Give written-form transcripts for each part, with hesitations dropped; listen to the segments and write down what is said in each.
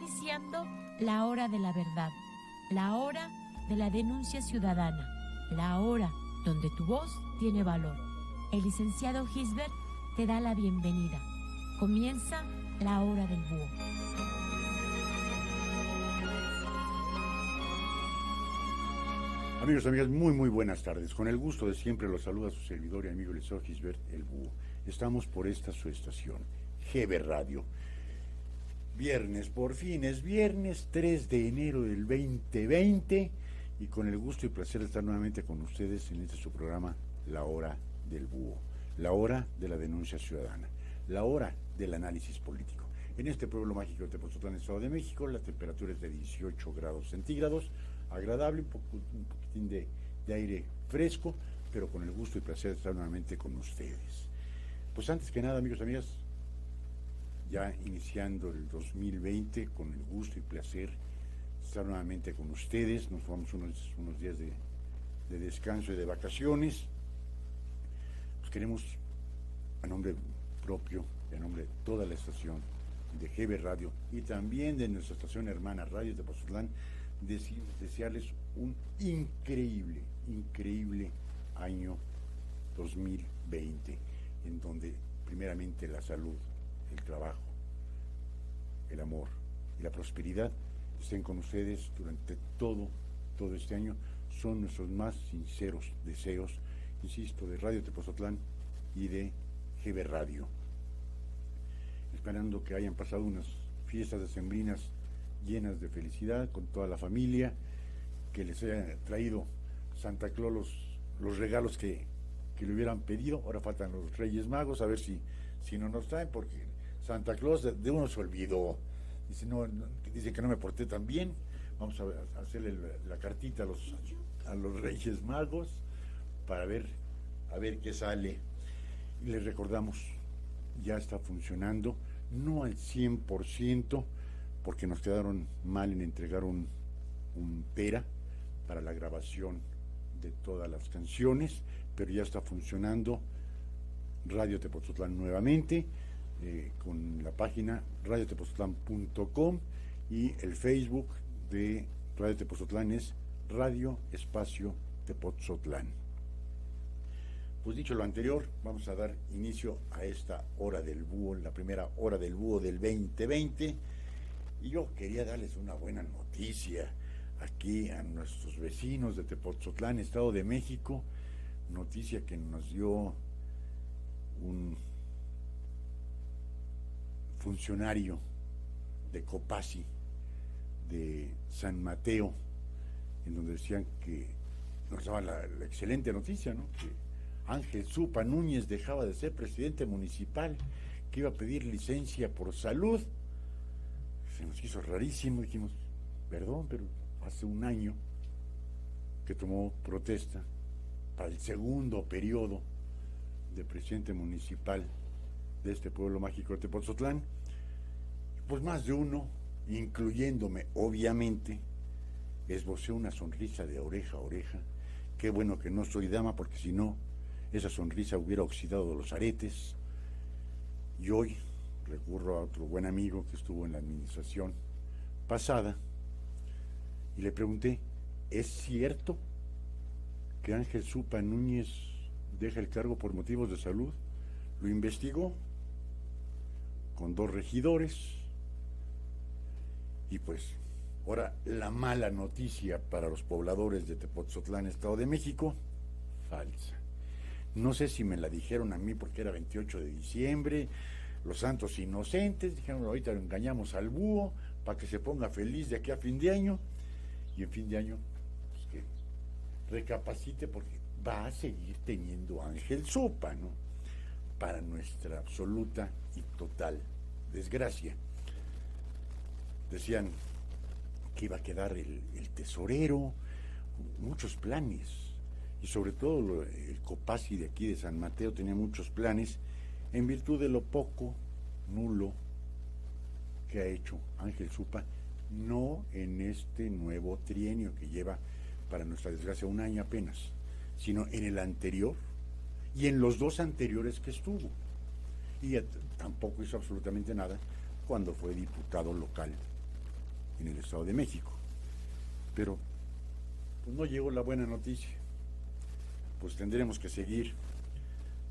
iniciando la hora de la verdad, la hora de la denuncia ciudadana, la hora donde tu voz tiene valor. El licenciado Gisbert te da la bienvenida. Comienza la hora del búho. Amigos, amigas, muy buenas tardes. Con el gusto de siempre los saluda su servidor y amigo el licenciado Gisbert, el búho. Estamos por esta su estación, GB Radio. Viernes, por fin es viernes 3 de enero del 2020 y con el gusto y placer de estar nuevamente con ustedes en este su programa, La Hora del Búho, la hora de la denuncia ciudadana, la hora del análisis político. En este pueblo mágico de Tepoztlán, Estado de México, la temperatura es de 18 grados centígrados, agradable, un poquitín de aire fresco, pero con el gusto y placer de estar nuevamente con ustedes. Pues antes que nada, amigos y amigas, ya iniciando el 2020, con el gusto y placer de estar nuevamente con ustedes. Nos tomamos unos días de descanso y de vacaciones. Pues queremos, a nombre propio, a nombre de toda la estación de GB Radio y también de nuestra estación hermana Radio Tepoztlán, desearles un increíble año 2020, en donde primeramente la salud, el trabajo, el amor y la prosperidad estén con ustedes durante todo este año. Son nuestros más sinceros deseos, insisto, de Radio Tepoztlán y de GB Radio. Esperando que hayan pasado unas fiestas decembrinas llenas de felicidad con toda la familia, que les haya traído Santa Claus los regalos que le hubieran pedido. Ahora faltan los Reyes Magos, a ver si no nos traen, porque Santa Claus de uno se olvidó. Dice que no me porté tan bien. Vamos a hacerle la cartita a los Reyes Magos para ver qué sale. Y les recordamos, ya está funcionando, no al 100%, porque nos quedaron mal en entregar un PERA para la grabación de todas las canciones, pero ya está funcionando Radio Tepoztlán nuevamente, con la página radiotepoztlán.com, y el Facebook de Radio Tepoztlán es Radio Espacio Tepoztlán. Pues dicho lo anterior, vamos a dar inicio a esta hora del búho, la primera hora del búho del 2020, y yo quería darles una buena noticia aquí a nuestros vecinos de Tepoztlán, Estado de México, noticia que nos dio un funcionario de Copasi, de San Mateo, en donde decían que nos daban la excelente noticia, ¿no? Que Ángel Zupa Núñez dejaba de ser presidente municipal, que iba a pedir licencia por salud. Se nos hizo rarísimo, dijimos, perdón, pero hace un año que tomó protesta para el segundo periodo de presidente municipal de este pueblo mágico de Tepoztlán, pues más de uno, incluyéndome obviamente, esboceó una sonrisa de oreja a oreja. Qué bueno que no soy dama, porque si no, esa sonrisa hubiera oxidado los aretes. Y hoy recurro a otro buen amigo que estuvo en la administración pasada y le pregunté, ¿es cierto que Ángel Zupa Núñez deja el cargo por motivos de salud? Lo investigó con 2 regidores y pues ahora la mala noticia para los pobladores de Tepoztlán, Estado de México, falsa. No sé si me la dijeron a mí porque era 28 de diciembre, los santos inocentes, dijeron, ahorita lo engañamos al búho para que se ponga feliz de aquí a fin de año, y en fin de año, pues que recapacite, porque va a seguir teniendo Ángel Zupa, ¿no? Para nuestra absoluta y total desgracia. Decían que iba a quedar el tesorero, muchos planes, y sobre todo el Copasi de aquí de San Mateo tenía muchos planes, en virtud de lo poco, nulo, que ha hecho Ángel Zupa, no en este nuevo trienio que lleva, para nuestra desgracia, un año apenas, sino en el anterior y en los 2 anteriores que estuvo. Y tampoco hizo absolutamente nada cuando fue diputado local en el Estado de México. Pero pues no llegó la buena noticia. Pues tendremos que seguir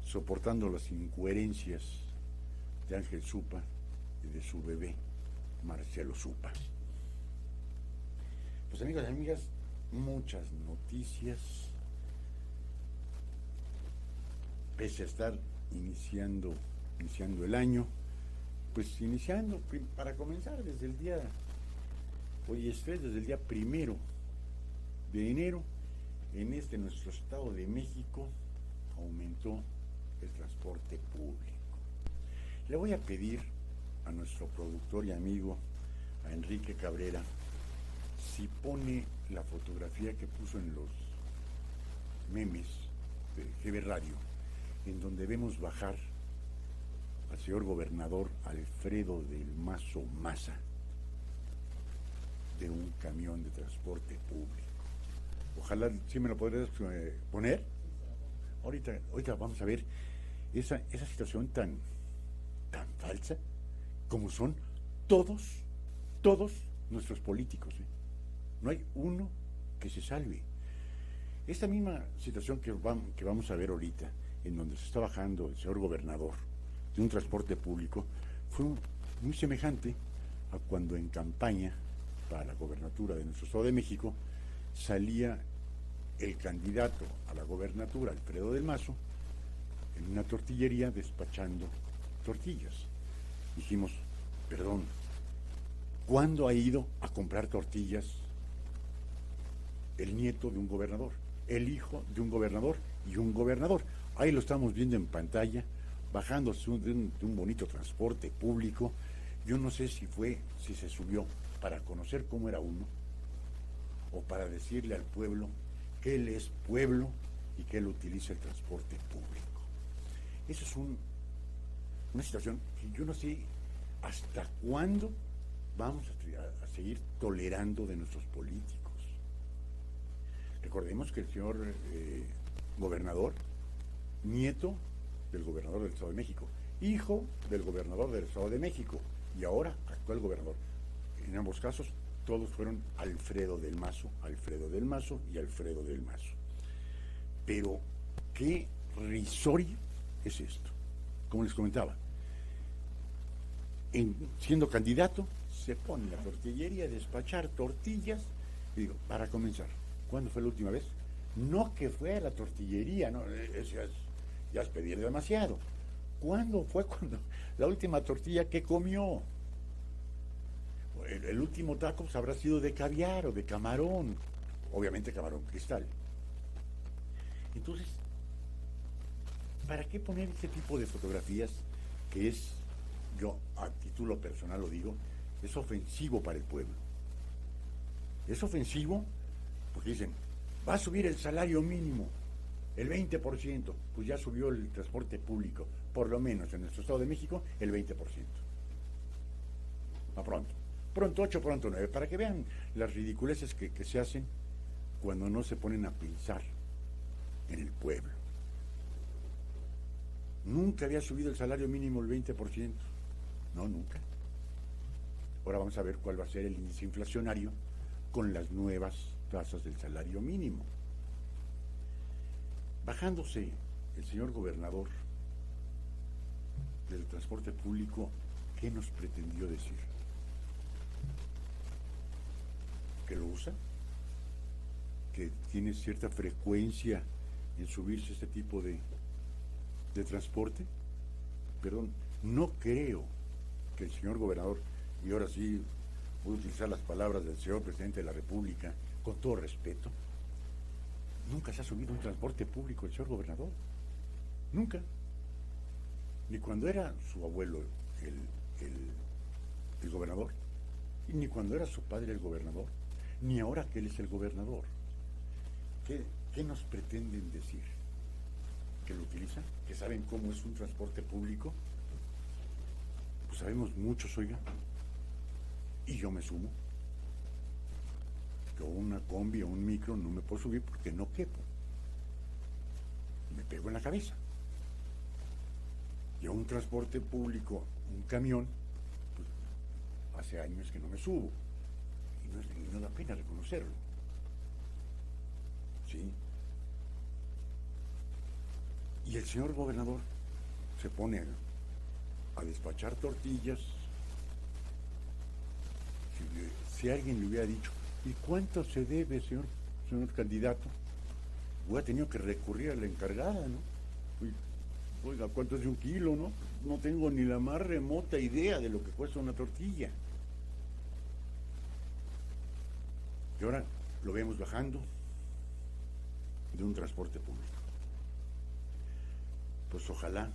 soportando las incoherencias de Ángel Zupa y de su bebé, Marcelo Zupa. Pues amigos y amigas, muchas noticias, pese a estar iniciando el año, pues iniciando para comenzar desde el día, hoy es 3, desde el día 1 de enero, en nuestro Estado de México, aumentó el transporte público. Le voy a pedir a nuestro productor y amigo, a Enrique Cabrera, si pone la fotografía que puso en los memes de GB Radio, en donde vemos bajar al señor gobernador Alfredo del Mazo Maza de un camión de transporte público. Ojalá, ¿sí me lo podrías poner? Ahorita vamos a ver esa situación tan falsa como son todos nuestros políticos, ¿eh? No hay uno que se salve. Esta misma situación que vamos a ver ahorita, en donde se está bajando el señor gobernador de un transporte público, fue muy semejante a cuando en campaña para la gobernatura de nuestro Estado de México salía el candidato a la gobernatura, Alfredo del Mazo, en una tortillería despachando tortillas. Dijimos, perdón, ¿cuándo ha ido a comprar tortillas el nieto de un gobernador, el hijo de un gobernador y un gobernador? Ahí lo estamos viendo en pantalla, bajándose de un bonito transporte público. Yo no sé si se subió para conocer cómo era uno, o para decirle al pueblo que él es pueblo y que él utiliza el transporte público. Eso es una situación que yo no sé hasta cuándo vamos a seguir tolerando de nuestros políticos. Recordemos que el señor gobernador, nieto del gobernador del Estado de México, hijo del gobernador del Estado de México y ahora actual gobernador. En ambos casos todos fueron Alfredo del Mazo y Alfredo del Mazo. Pero qué risorio es esto. Como les comentaba, siendo candidato, se pone en la tortillería a despachar tortillas. Y digo, para comenzar, ¿cuándo fue la última vez? No que fue a la tortillería, no, ya es pedir demasiado. ¿Cuándo fue la última tortilla que comió? El último taco pues, habrá sido de caviar o de camarón, obviamente camarón cristal. Entonces, ¿para qué poner ese tipo de fotografías que es, yo a título personal lo digo, es ofensivo para el pueblo? Es ofensivo porque dicen, va a subir el salario mínimo, el 20%, pues ya subió el transporte público, por lo menos en nuestro Estado de México, el 20%. A pronto 8, pronto 9, para que vean las ridiculeces que se hacen cuando no se ponen a pensar en el pueblo. Nunca había subido el salario mínimo el 20%, no, nunca. Ahora vamos a ver cuál va a ser el índice inflacionario con las nuevas tasas del salario mínimo. Bajándose el señor gobernador del transporte público, ¿qué nos pretendió decir? ¿Que lo usa? ¿Que tiene cierta frecuencia en subirse este tipo de transporte? Perdón, no creo que el señor gobernador, y ahora sí voy a utilizar las palabras del señor presidente de la República, con todo respeto, nunca se ha subido un transporte público el señor gobernador. Nunca. Ni cuando era su abuelo el gobernador, ni cuando era su padre el gobernador, ni ahora que él es el gobernador. ¿Qué nos pretenden decir? ¿Que lo utilizan? ¿Que saben cómo es un transporte público? Pues sabemos muchos, oiga. Y yo me sumo. Yo una combi o un micro no me puedo subir porque no quepo. Me pego en la cabeza. Yo un transporte público, un camión, pues hace años que no me subo. no da pena reconocerlo. ¿Sí? Y el señor gobernador se pone a despachar tortillas. Si alguien le hubiera dicho, ¿y cuánto se debe, señor candidato? Hubiera tenido que recurrir a la encargada, ¿no? Oiga, ¿cuánto es de un kilo, no? No tengo ni la más remota idea de lo que cuesta una tortilla. Y ahora lo vemos bajando de un transporte público. Pues ojalá,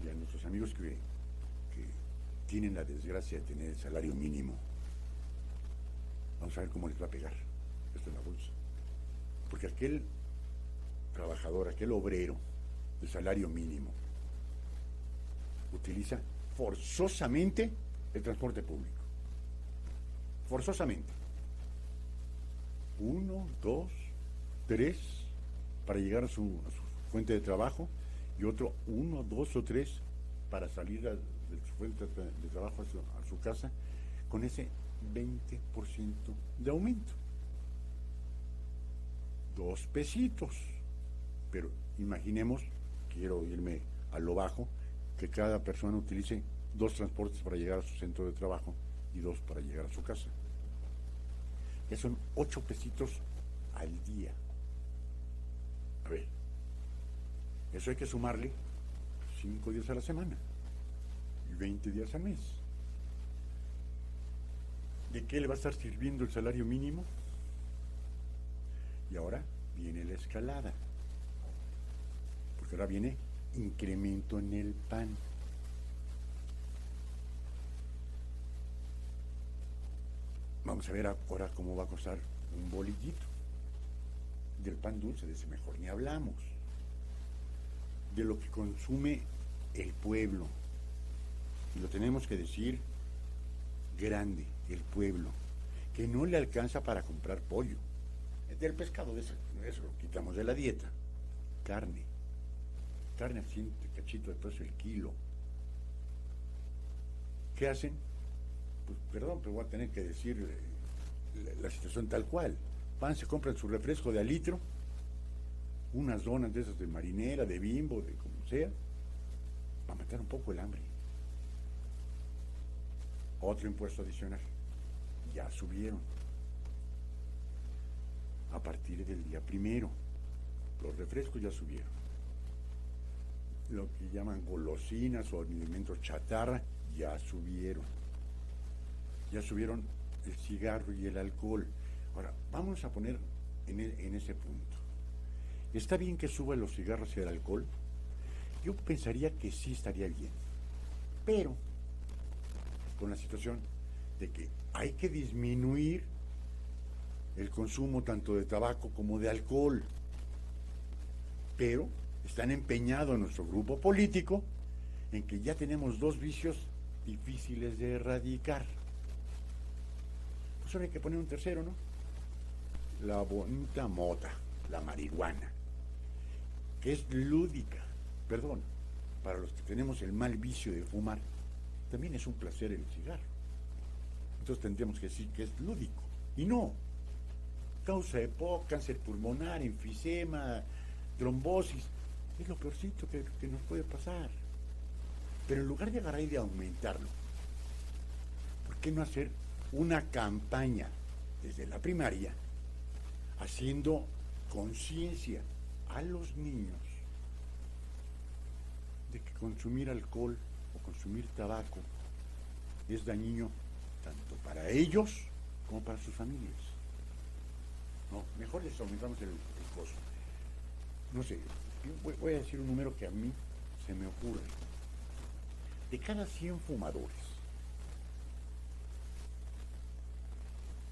y a nuestros amigos que tienen la desgracia de tener el salario mínimo, vamos a ver cómo les va a pegar esto en la bolsa. Porque aquel trabajador, aquel obrero de salario mínimo, utiliza forzosamente el transporte público. Forzosamente. 1, 2, 3 para llegar a su fuente de trabajo, y otro 1, 2 o 3 para salir de su fuente de trabajo a su casa, con ese 20% de aumento. 2 pesitos. Pero imaginemos, quiero irme a lo bajo, que cada persona utilice 2 transportes para llegar a su centro de trabajo y 2 para llegar a su casa. Ya son 8 pesitos al día. A ver, eso hay que sumarle 5 días a la semana y 20 días al mes. ¿De qué le va a estar sirviendo el salario mínimo? Y ahora viene la escalada, porque ahora viene incremento en el pan. Vamos a ver ahora cómo va a costar un bolillito. Del pan dulce, de ese mejor ni hablamos. De lo que consume el pueblo. Y lo tenemos que decir grande, el pueblo, que no le alcanza para comprar pollo. Del pescado, eso lo quitamos de la dieta. Carne a 100 cachito de peso el kilo. ¿Qué hacen? Pues perdón, pero voy a tener que decir la situación tal cual. Van, se compran su refresco de alitro, unas donas de esas de marinera, de Bimbo, de como sea, para matar un poco el hambre. Otro impuesto adicional. Ya subieron. A partir del día 1, los refrescos ya subieron. Lo que llaman golosinas o alimentos chatarra ya subieron. Ya subieron el cigarro y el alcohol. Ahora, vamos a poner en ese punto. ¿Está bien que suba los cigarros y el alcohol? Yo pensaría que sí estaría bien. Pero, con la situación de que hay que disminuir el consumo tanto de tabaco como de alcohol. Pero están empeñados nuestro grupo político en que ya tenemos 2 vicios difíciles de erradicar. Pues ahora hay que poner un tercero, ¿no? La bonita mota, la marihuana, que es lúdica. Perdón, para los que tenemos el mal vicio de fumar, también es un placer el cigarro. Entonces tendríamos que decir que es lúdico. Y no. Causa EPOC, cáncer pulmonar, enfisema, trombosis. Es lo peorcito que nos puede pasar. Pero en lugar de agarrar y de aumentarlo, ¿por qué no hacer una campaña desde la primaria haciendo conciencia a los niños de que consumir alcohol o consumir tabaco es dañino tanto para ellos como para sus familias? No, mejor les aumentamos el costo. No sé, voy a decir un número que a mí se me ocurre. De cada 100 fumadores,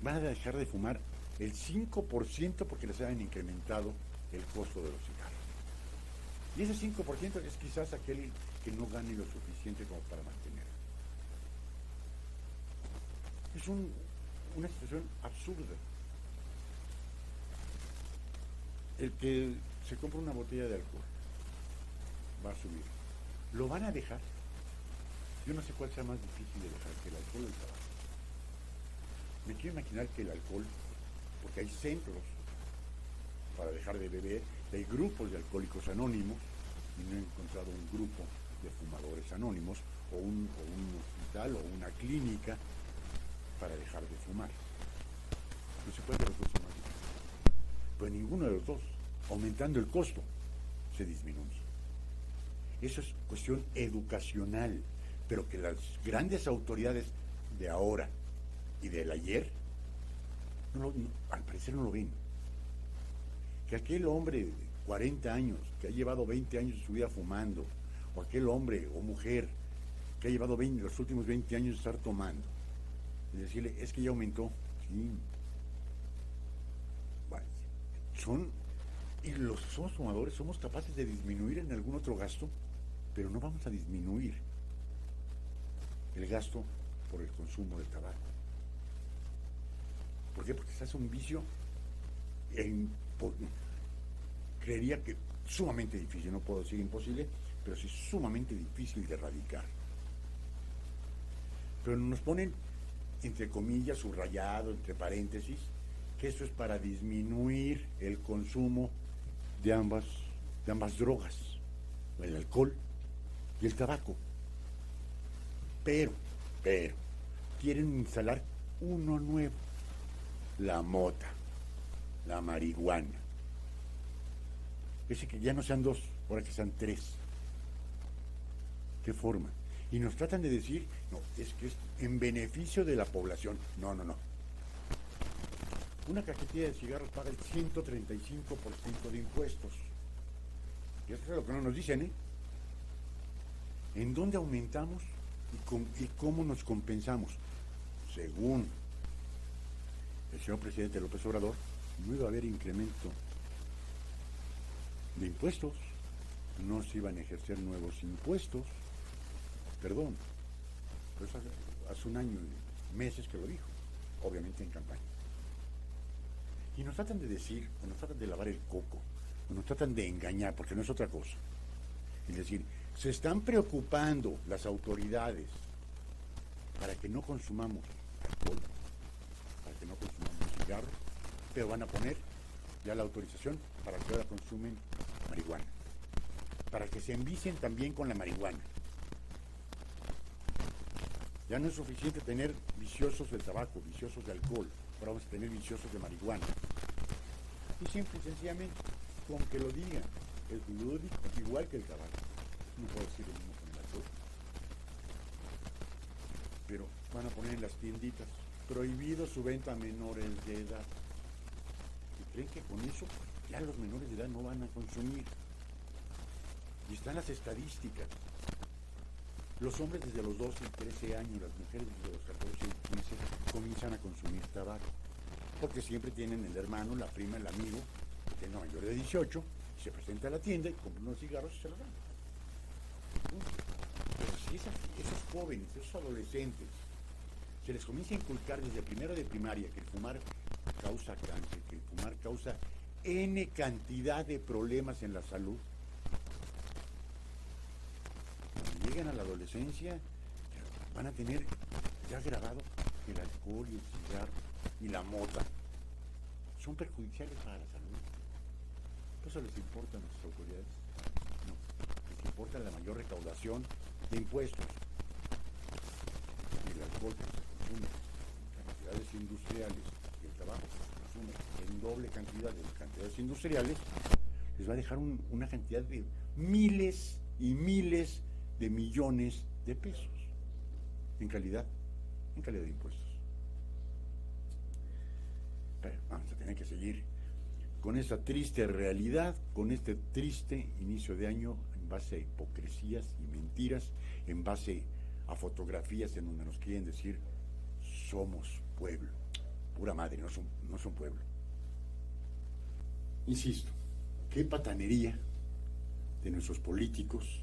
van a dejar de fumar el 5% porque les han incrementado el costo de los cigarros. Y ese 5% es quizás aquel que no gane lo suficiente como para mantener. Es una situación absurda. El que se compra una botella de alcohol va a subir. ¿Lo van a dejar? Yo no sé cuál sea más difícil de dejar, que el alcohol o el tabaco. Me quiero imaginar que el alcohol, porque hay centros para dejar de beber, hay grupos de alcohólicos anónimos, y no he encontrado un grupo de fumadores anónimos, o un hospital, o una clínica para dejar de fumar. No se puede ver los dos son más difíciles. Pues ninguno de los dos, aumentando el costo, se disminuye. Eso es cuestión educacional, pero que las grandes autoridades de ahora y del ayer, al parecer no lo ven. Que aquel hombre de 40 años, que ha llevado 20 años de su vida fumando, o aquel hombre o mujer que ha llevado los últimos 20 años de estar tomando, y decirle, es que ya aumentó. Sí. Bueno, y los que somos fumadores somos capaces de disminuir en algún otro gasto, pero no vamos a disminuir el gasto por el consumo de tabaco. ¿Por qué? Porque se hace un vicio, creería que sumamente difícil, no puedo decir imposible, pero sí sumamente difícil de erradicar. Pero nos ponen, entre comillas, subrayado, entre paréntesis, que eso es para disminuir el consumo de ambas drogas, el alcohol y el tabaco. Pero, quieren instalar uno nuevo, la mota, la marihuana. Ese que ya no sean dos, ahora que sean tres. ¿Qué forma? Y nos tratan de decir, no, es que es en beneficio de la población. No. Una cajetilla de cigarros paga el 135% de impuestos. Y eso es lo que no nos dicen, ¿eh? ¿En dónde aumentamos y cómo nos compensamos? Según el señor presidente López Obrador, no iba a haber incremento de impuestos, no se iban a ejercer nuevos impuestos, perdón, pues hace un año y meses que lo dijo, obviamente en campaña. Y nos tratan de decir, o nos tratan de lavar el coco, o nos tratan de engañar, porque no es otra cosa. Es decir, se están preocupando las autoridades para que no consumamos alcohol, para que no consumamos cigarros, pero van a poner ya la autorización para que ahora consumen marihuana, para que se envicien también con la marihuana. Ya no es suficiente tener viciosos de tabaco, viciosos de alcohol, ahora vamos a tener viciosos de marihuana. Y simple y sencillamente, con que lo digan, el lúdico igual que el tabaco. No puedo decir lo mismo con el alcohol. Pero van a poner en las tienditas, prohibido su venta a menores de edad. ¿Y creen que con eso ya los menores de edad no van a consumir? Y están las estadísticas. Los hombres desde los 12 y 13 años, las mujeres desde los 14 y 15 comienzan a consumir tabaco. Porque siempre tienen el hermano, la prima, el amigo, que es mayor de 18, se presenta a la tienda y compra unos cigarros y se los dan. Pero si esos jóvenes, esos adolescentes, se les comienza a inculcar desde primero de primaria que el fumar causa cáncer, que el fumar causa N cantidad de problemas en la salud, cuando lleguen a la adolescencia van a tener ya grabado que el alcohol y el cigarro y la mota son perjudiciales para la salud. ¿Por eso les importa a nuestras autoridades? No, les importa la mayor recaudación de impuestos. Y el alcohol que se consume en cantidades industriales y el tabaco que se consume en doble cantidad de cantidades industriales, les va a dejar una cantidad de miles y miles de millones de pesos en calidad de impuestos. Pero vamos a tener que seguir con esa triste realidad, con este triste inicio de año en base a hipocresías y mentiras, en base a fotografías en donde nos quieren decir somos pueblo. Pura madre, no son pueblo. Insisto, qué patanería de nuestros políticos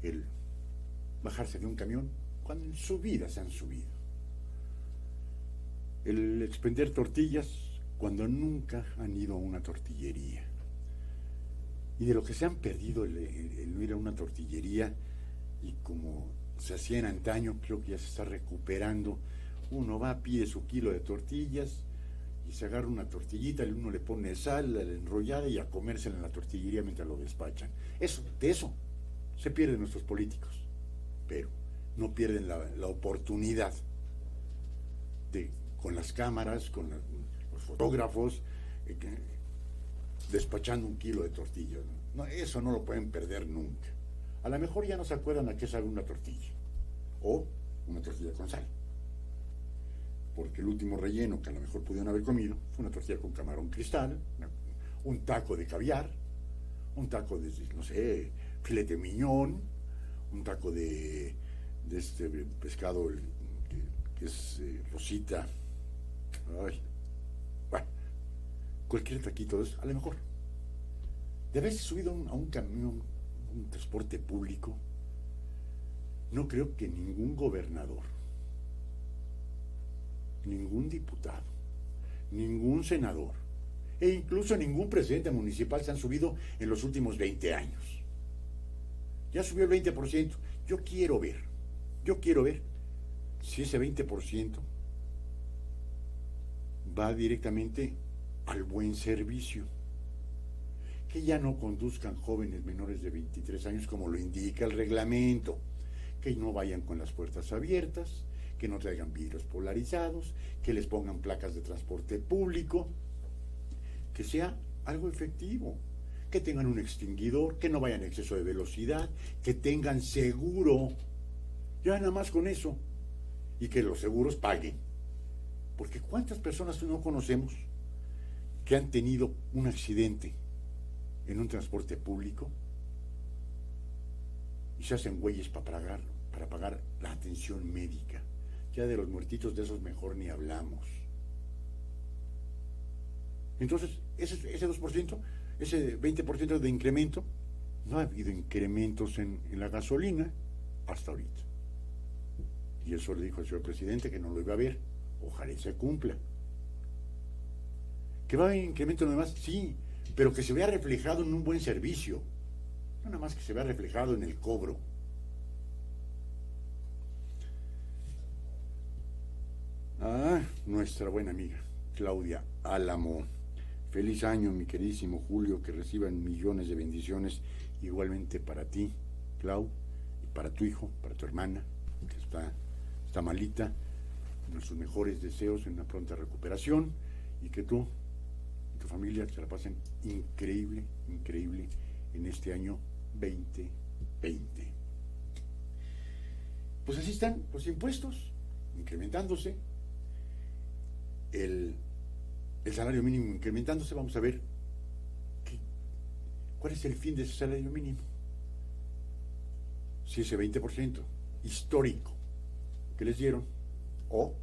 el bajarse de un camión cuando en su vida se han subido. El expender tortillas cuando nunca han ido a una tortillería. Y de lo que se han perdido el no ir a una tortillería, y como se hacía en antaño, creo que ya se está recuperando Uno va, pide su kilo de tortillas y se agarra una tortillita, uno le pone sal, la enrollada y a comérsela en la tortillería mientras lo despachan. De eso se pierden nuestros políticos, pero no pierden la oportunidad de, con las cámaras, con los fotógrafos, despachando un kilo de tortillas. No, eso no lo pueden perder nunca. A lo mejor ya no se acuerdan a qué sabe una tortilla, o una tortilla con sal, porque el último relleno que a lo mejor pudieron haber comido fue una tortilla con camarón cristal, un taco de caviar, un taco de, no sé, filete miñón, un taco de este pescado que es rosita. Ay, bueno, cualquier taquito de eso, a lo mejor. De haberse subido a un camión, un transporte público, no creo que ningún gobernador, ningún diputado, ningún senador e incluso ningún presidente municipal se han subido en los últimos 20 años. Ya subió el 20%. Yo quiero ver si ese 20% va directamente al buen servicio. Que ya no conduzcan jóvenes menores de 23 años como lo indica el reglamento, que no vayan con las puertas abiertas, que no traigan vidrios polarizados, que les pongan placas de transporte público, que sea algo efectivo, que tengan un extinguidor, que no vayan a exceso de velocidad, que tengan seguro, ya nada más con eso, y que los seguros paguen. Porque ¿cuántas personas no conocemos que han tenido un accidente en un transporte público y se hacen güeyes para pagar la atención médica? Ya de los muertitos de esos mejor ni hablamos. Entonces, ese 2%, ese 20% de incremento, no ha habido incrementos en la gasolina hasta ahorita. Y eso le dijo el señor presidente que no lo iba a ver. Ojalá y se cumpla. ¿Que va a haber incremento nada más? Sí, pero que se vea reflejado en un buen servicio. No nada más que se vea reflejado en el cobro. Nuestra buena amiga Claudia Álamo. Feliz año, mi queridísimo Julio, que reciban millones de bendiciones igualmente para ti, Clau, y para tu hijo, para tu hermana, que está malita. Nuestros mejores deseos en una pronta recuperación y que tú y tu familia se la pasen increíble en este año 2020. Pues así están los impuestos, incrementándose, el salario mínimo incrementándose. Vamos a ver cuál es el fin de ese salario mínimo. Si ese 20% histórico que les dieron, o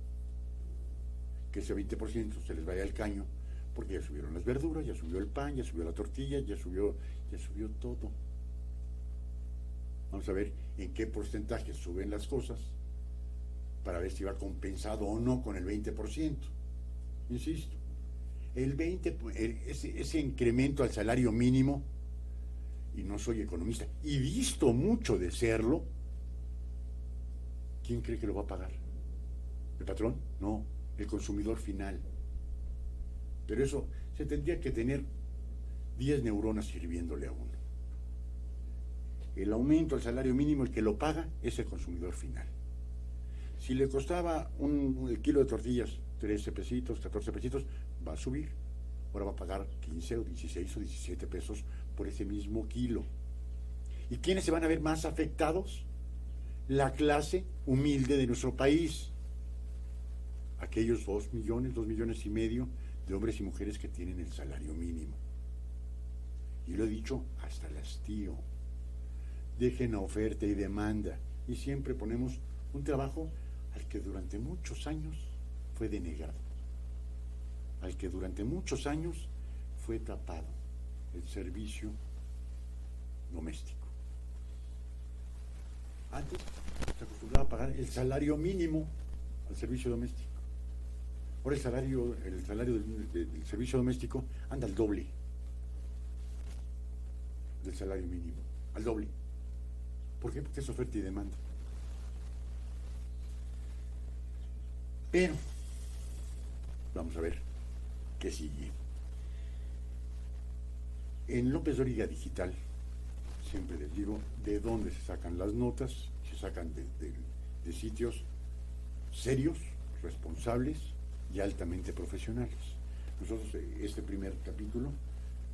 que ese 20% se les vaya al caño, porque ya subieron las verduras, ya subió el pan, ya subió la tortilla, ya subió todo. Vamos a ver en qué porcentaje suben las cosas para ver si va compensado o no con el 20%. Insisto, ese incremento al salario mínimo, y no soy economista, y visto mucho de serlo, ¿quién cree que lo va a pagar? ¿El patrón? No, el consumidor final. Pero eso se tendría que tener 10 neuronas sirviéndole a uno. El aumento al salario mínimo, el que lo paga es el consumidor final. Si le costaba el kilo de tortillas 13 pesitos, 14 pesitos, va a subir. Ahora va a pagar 15 o 16 o 17 pesos por ese mismo kilo. ¿Y quiénes se van a ver más afectados? La clase humilde de nuestro país. Aquellos 2 millones y medio de hombres y mujeres que tienen el salario mínimo. Y lo he dicho hasta el hastío. Dejen a oferta y demanda. Y siempre ponemos un trabajo al que durante muchos años fue denegado. Al que durante muchos años fue tapado. El servicio doméstico. Antes se acostumbraba a pagar el salario mínimo al servicio doméstico. Ahora el salario del servicio doméstico anda al doble del salario mínimo, al doble. ¿Por qué? Porque es oferta y demanda. Pero vamos a ver qué sigue. En López Dóriga Digital, siempre les digo de dónde se sacan las notas, se sacan de sitios serios, responsables y altamente profesionales. Nosotros este primer capítulo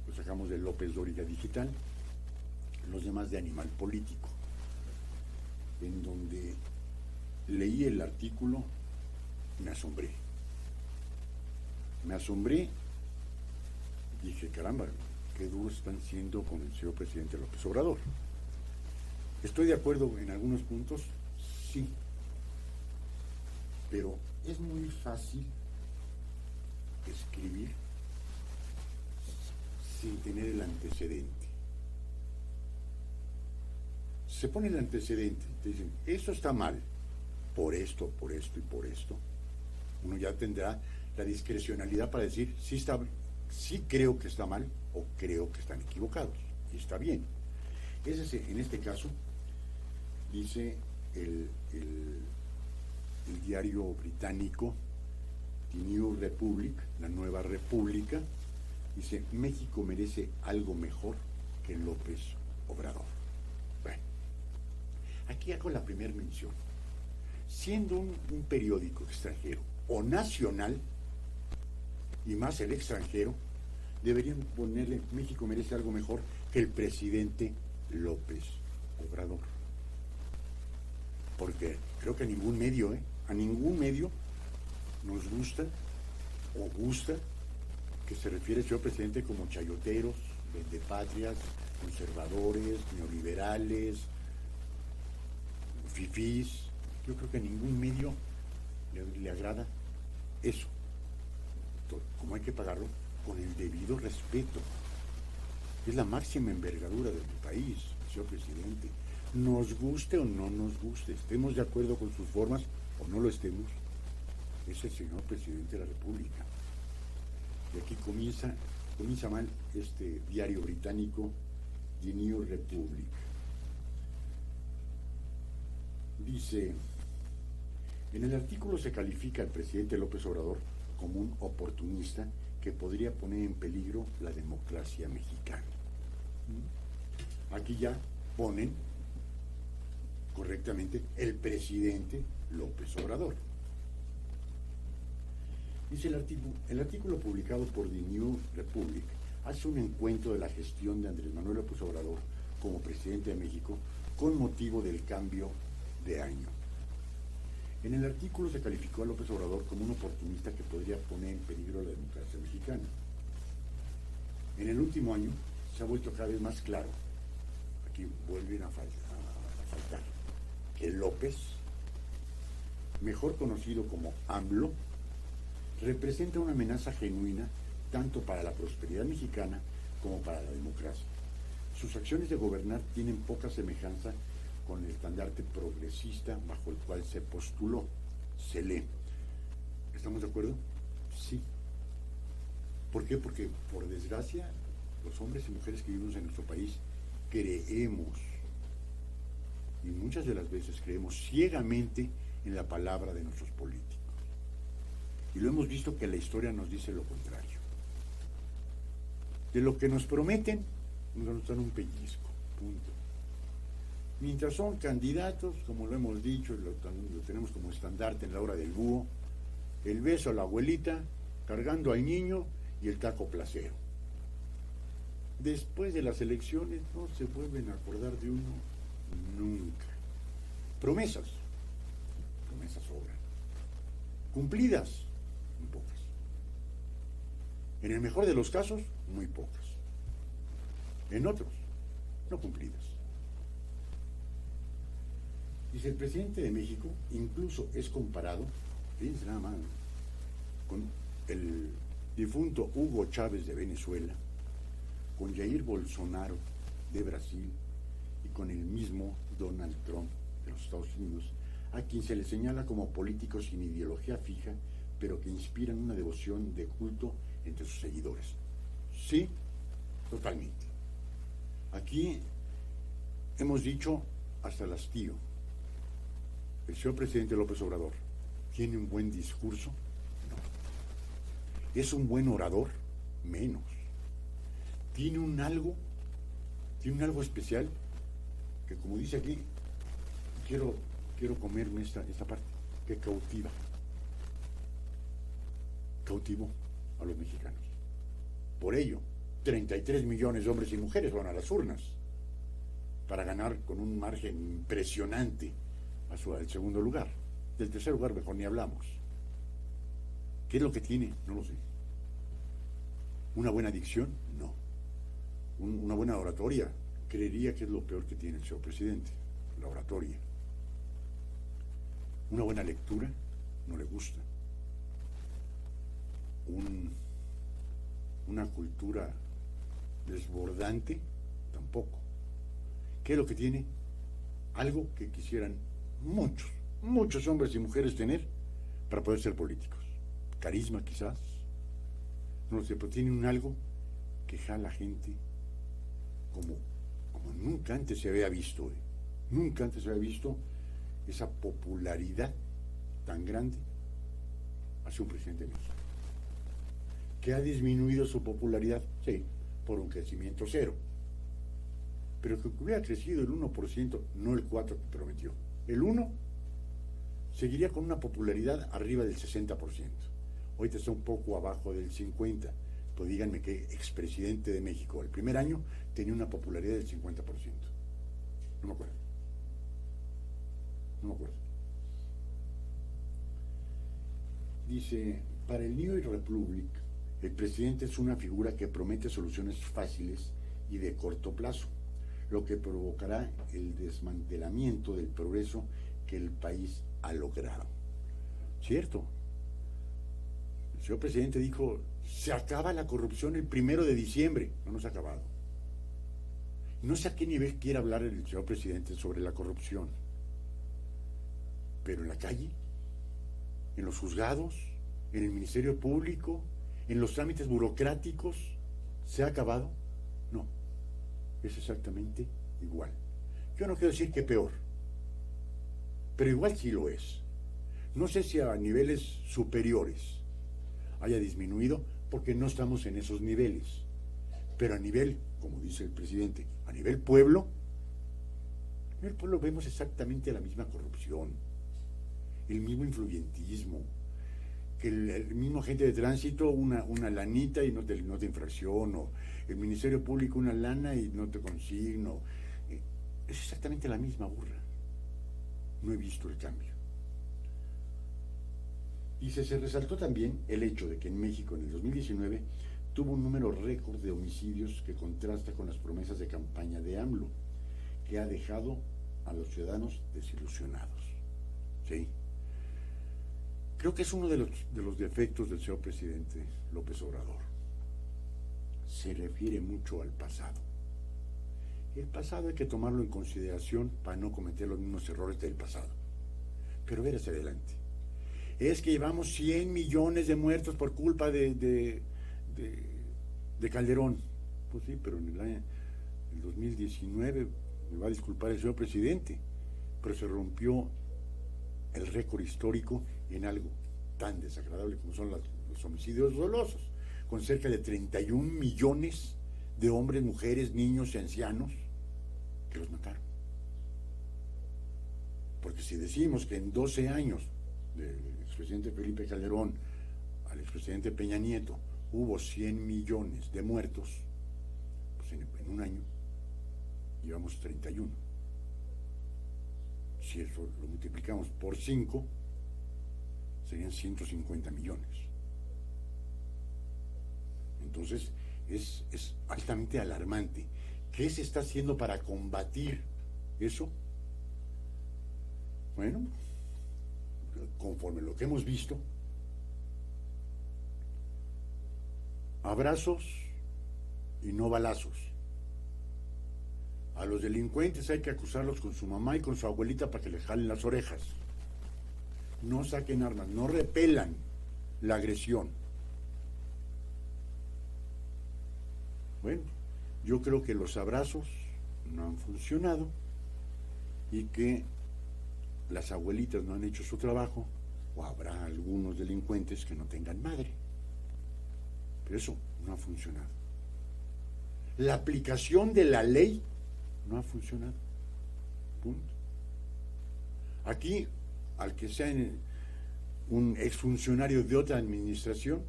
lo sacamos de López Dóriga Digital, los demás de Animal Político, en donde leí el artículo, me asombré. Me asombré, dije, caramba, qué duros están siendo con el señor presidente López Obrador. ¿Estoy de acuerdo en algunos puntos? Sí. Pero es muy fácil escribir sin tener el antecedente. Se pone el antecedente, te dicen, eso está mal, por esto y por esto. Uno ya tendrá la discrecionalidad para decir, sí creo que está mal o creo que están equivocados, y está bien. En este caso, dice el diario británico The New Republic, la Nueva República, dice, México merece algo mejor que López Obrador. Bueno, aquí hago la primera mención. Siendo un periódico extranjero o nacional, y más el extranjero, deberían ponerle, México merece algo mejor que el presidente López Obrador. Porque creo que a ningún medio nos gusta o gusta que se refiere al señor presidente como chayoteros, vendepatrias, conservadores, neoliberales, fifís. Yo creo que a ningún medio le agrada eso. Como hay que pagarlo con el debido respeto. Es la máxima envergadura de mi país, señor presidente. Nos guste o no nos guste, estemos de acuerdo con sus formas o no lo estemos, es el señor presidente de la República. Y aquí comienza mal este diario británico, The New Republic. Dice, en el artículo se califica al presidente López Obrador como un oportunista que podría poner en peligro la democracia mexicana. Aquí ya ponen correctamente el presidente López Obrador. Dice el artículo publicado por The New Republic hace un encuentro de la gestión de Andrés Manuel López Obrador como presidente de México con motivo del cambio de año. En el artículo se calificó a López Obrador como un oportunista que podría poner en peligro la democracia mexicana. En el último año se ha vuelto cada vez más claro, aquí vuelven a faltar, que López, mejor conocido como AMLO, representa una amenaza genuina tanto para la prosperidad mexicana como para la democracia. Sus acciones de gobernar tienen poca semejanza con el estandarte progresista bajo el cual se postuló. Se lee. ¿Estamos de acuerdo? Sí. ¿Por qué? Porque, por desgracia, los hombres y mujeres que vivimos en nuestro país creemos, y muchas de las veces creemos ciegamente en la palabra de nuestros políticos. Y lo hemos visto que la historia nos dice lo contrario. De lo que nos prometen, nos dan un pellizco. Punto. Mientras son candidatos, como lo hemos dicho, lo tenemos como estandarte en la hora del búho, el beso a la abuelita, cargando al niño y el taco placero. Después de las elecciones no se vuelven a acordar de uno nunca. Promesas sobran. Cumplidas, muy pocas. En el mejor de los casos, muy pocas. En otros, no cumplidas. Dice, el presidente de México incluso es comparado, fíjense nada más, con el difunto Hugo Chávez de Venezuela, con Jair Bolsonaro de Brasil y con el mismo Donald Trump de los Estados Unidos, a quien se le señala como políticos sin ideología fija, pero que inspiran una devoción de culto entre sus seguidores. Sí, totalmente. Aquí hemos dicho hasta el hastío. El señor presidente López Obrador ¿Tiene un buen discurso? No. ¿Es un buen orador? Menos. ¿Tiene un algo especial? Que como dice aquí, quiero comerme esta parte, que cautivó a los mexicanos. Por ello, 33 millones de hombres y mujeres van a las urnas para ganar con un margen impresionante al segundo lugar. Del tercer lugar mejor ni hablamos. ¿Qué es lo que tiene? No lo sé. ¿Una buena dicción? No. ¿Una buena oratoria? Creería que es lo peor que tiene el señor presidente, la oratoria. ¿Una buena lectura? No le gusta. ¿Una cultura desbordante? Tampoco. ¿Qué es lo que tiene? Algo que quisieran muchos hombres y mujeres tener para poder ser políticos. Carisma quizás, no lo sé, pero tiene un algo que jala gente como nunca antes se había visto. Nunca antes se había visto esa popularidad tan grande hacia un presidente mexicano. ¿Que ha disminuido su popularidad? Sí, por un crecimiento cero. Pero que hubiera crecido el 1%, no el 4% que prometió. El 1% seguiría con una popularidad arriba del 60%. Ahorita está un poco abajo del 50%. Pues díganme que expresidente de México el primer año tenía una popularidad del 50%. No me acuerdo. Dice, para el New York Republic, el presidente es una figura que promete soluciones fáciles y de corto plazo, lo que provocará el desmantelamiento del progreso que el país ha logrado. ¿Cierto? El señor presidente dijo, se acaba la corrupción el 1 de diciembre. No se ha acabado. No sé a qué nivel quiere hablar el señor presidente sobre la corrupción, pero en la calle, en los juzgados, en el Ministerio Público, en los trámites burocráticos, ¿se ha acabado? No, es exactamente igual. Yo no quiero decir que peor, pero igual sí lo es. No sé si a niveles superiores haya disminuido, porque no estamos en esos niveles, pero a nivel, como dice el presidente, a nivel pueblo, en el pueblo vemos exactamente la misma corrupción, el mismo influyentismo, que el mismo agente de tránsito, una lanita y no te infracciono, el Ministerio Público una lana y no te consigno. Es exactamente la misma burra. No he visto el cambio. Y se resaltó también el hecho de que en México en el 2019 tuvo un número récord de homicidios que contrasta con las promesas de campaña de AMLO, que ha dejado a los ciudadanos desilusionados. ¿Sí? Creo que es uno de los defectos del señor presidente López Obrador. Se refiere mucho al pasado. El pasado hay que tomarlo en consideración para no cometer los mismos errores del pasado. Pero ver hacia adelante. Es que llevamos 100 millones de muertos por culpa de Calderón. Pues sí, pero en el 2019, me va a disculpar el señor presidente, pero se rompió el récord histórico en algo tan desagradable como son los homicidios dolosos, con cerca de 31 millones de hombres, mujeres, niños y ancianos que los mataron. Porque si decimos que en 12 años del expresidente Felipe Calderón al expresidente Peña Nieto hubo 100 millones de muertos, pues en un año llevamos 31. Si eso lo multiplicamos por 5, serían 150 millones. Entonces, es altamente alarmante. ¿Qué se está haciendo para combatir eso? Bueno, conforme lo que hemos visto, abrazos y no balazos. A los delincuentes hay que acusarlos con su mamá y con su abuelita para que les jalen las orejas. No saquen armas, no repelan la agresión. Bueno, yo creo que los abrazos no han funcionado y que las abuelitas no han hecho su trabajo o habrá algunos delincuentes que no tengan madre. Pero eso no ha funcionado. La aplicación de la ley no ha funcionado. Punto. Aquí, al que sea un exfuncionario de otra administración,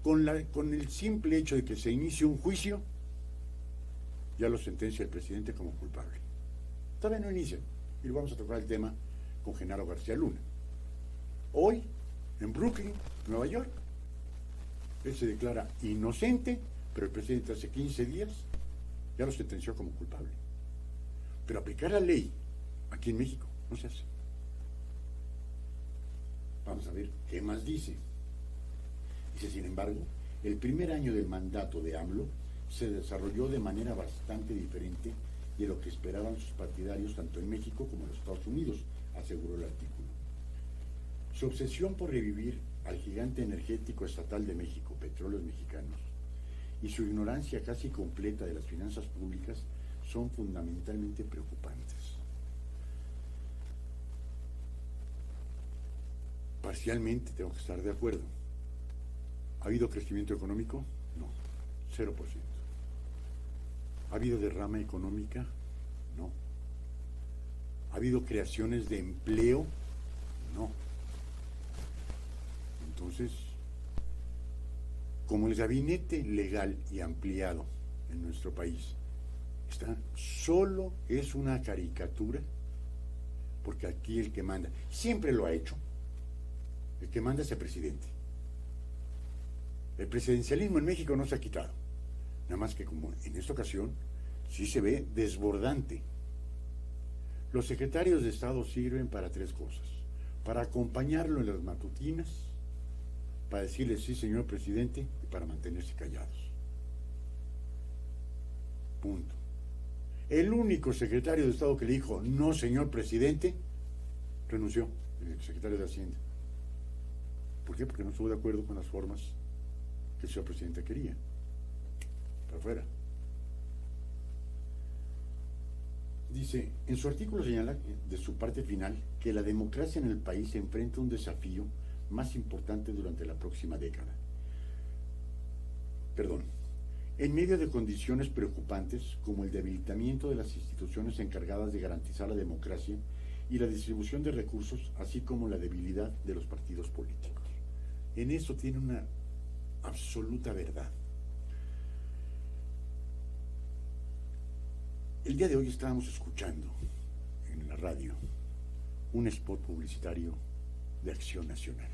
con el simple hecho de que se inicie un juicio, ya lo sentencia el presidente como culpable. Todavía no inician. Y vamos a tocar el tema con Genaro García Luna. Hoy, en Brooklyn, Nueva York, él se declara inocente, pero el presidente hace 15 días ya lo sentenció como culpable. Pero aplicar la ley aquí en México no se hace. Vamos a ver qué más dice. Dice, sin embargo, el primer año del mandato de AMLO se desarrolló de manera bastante diferente de lo que esperaban sus partidarios tanto en México como en los Estados Unidos, aseguró el artículo. Su obsesión por revivir al gigante energético estatal de México, Petróleos Mexicanos, y su ignorancia casi completa de las finanzas públicas son fundamentalmente preocupantes. Parcialmente tengo que estar de acuerdo. ¿Ha habido crecimiento económico? No, 0%. ¿Ha habido derrama económica? No. ¿Ha habido creaciones de empleo? No. Entonces, como el gabinete legal y ampliado en nuestro país solo es una caricatura, porque aquí el que manda, siempre lo ha hecho, el que manda es el presidente. El presidencialismo en México no se ha quitado, nada más que como en esta ocasión sí se ve desbordante. Los secretarios de Estado sirven para tres cosas: para acompañarlo en las matutinas, para decirle sí, señor presidente, y para mantenerse callados. Punto. El único secretario de Estado que le dijo no, señor presidente, renunció, el secretario de Hacienda. ¿Por qué? Porque no estuvo de acuerdo con las formas que el señor presidente quería. Para afuera. Dice, en su artículo señala de su parte final que la democracia en el país enfrenta un desafío más importante durante la próxima década. En medio de condiciones preocupantes como el debilitamiento de las instituciones encargadas de garantizar la democracia y la distribución de recursos, así como la debilidad de los partidos políticos. En eso tiene una absoluta verdad. El día de hoy estábamos escuchando en la radio un spot publicitario de Acción Nacional,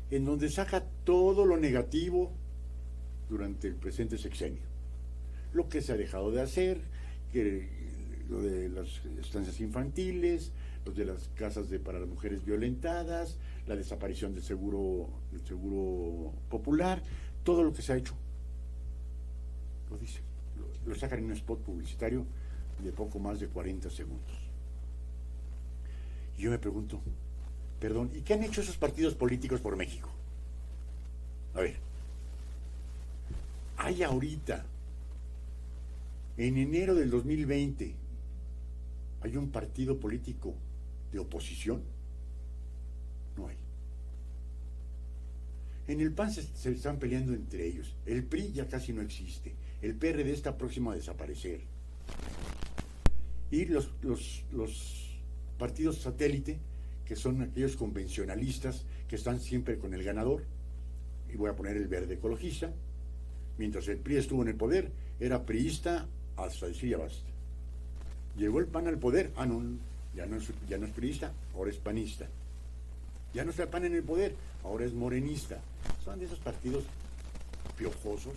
en donde saca todo lo negativo durante el presente sexenio, lo que se ha dejado de hacer, que lo de las estancias infantiles, lo de las casas para las mujeres violentadas, la desaparición del seguro popular, todo lo que se ha hecho, lo dicen, lo sacan en un spot publicitario de poco más de 40 segundos. Y yo me pregunto, perdón, ¿y qué han hecho esos partidos políticos por México? A ver, hay ahorita, en enero del 2020, ¿hay un partido político de oposición? No hay. En el PAN se están peleando entre ellos. El PRI ya casi no existe. El PRD está próximo a desaparecer. Y los partidos satélite, que son aquellos convencionalistas que están siempre con el ganador, y voy a poner el Verde Ecologista. Mientras el PRI estuvo en el poder, era priista hasta decir ya basta. Llegó el PAN al poder, no, ya no es priista, ahora es panista. Ya no está el PAN en el poder, ahora es morenista. Son de esos partidos piojosos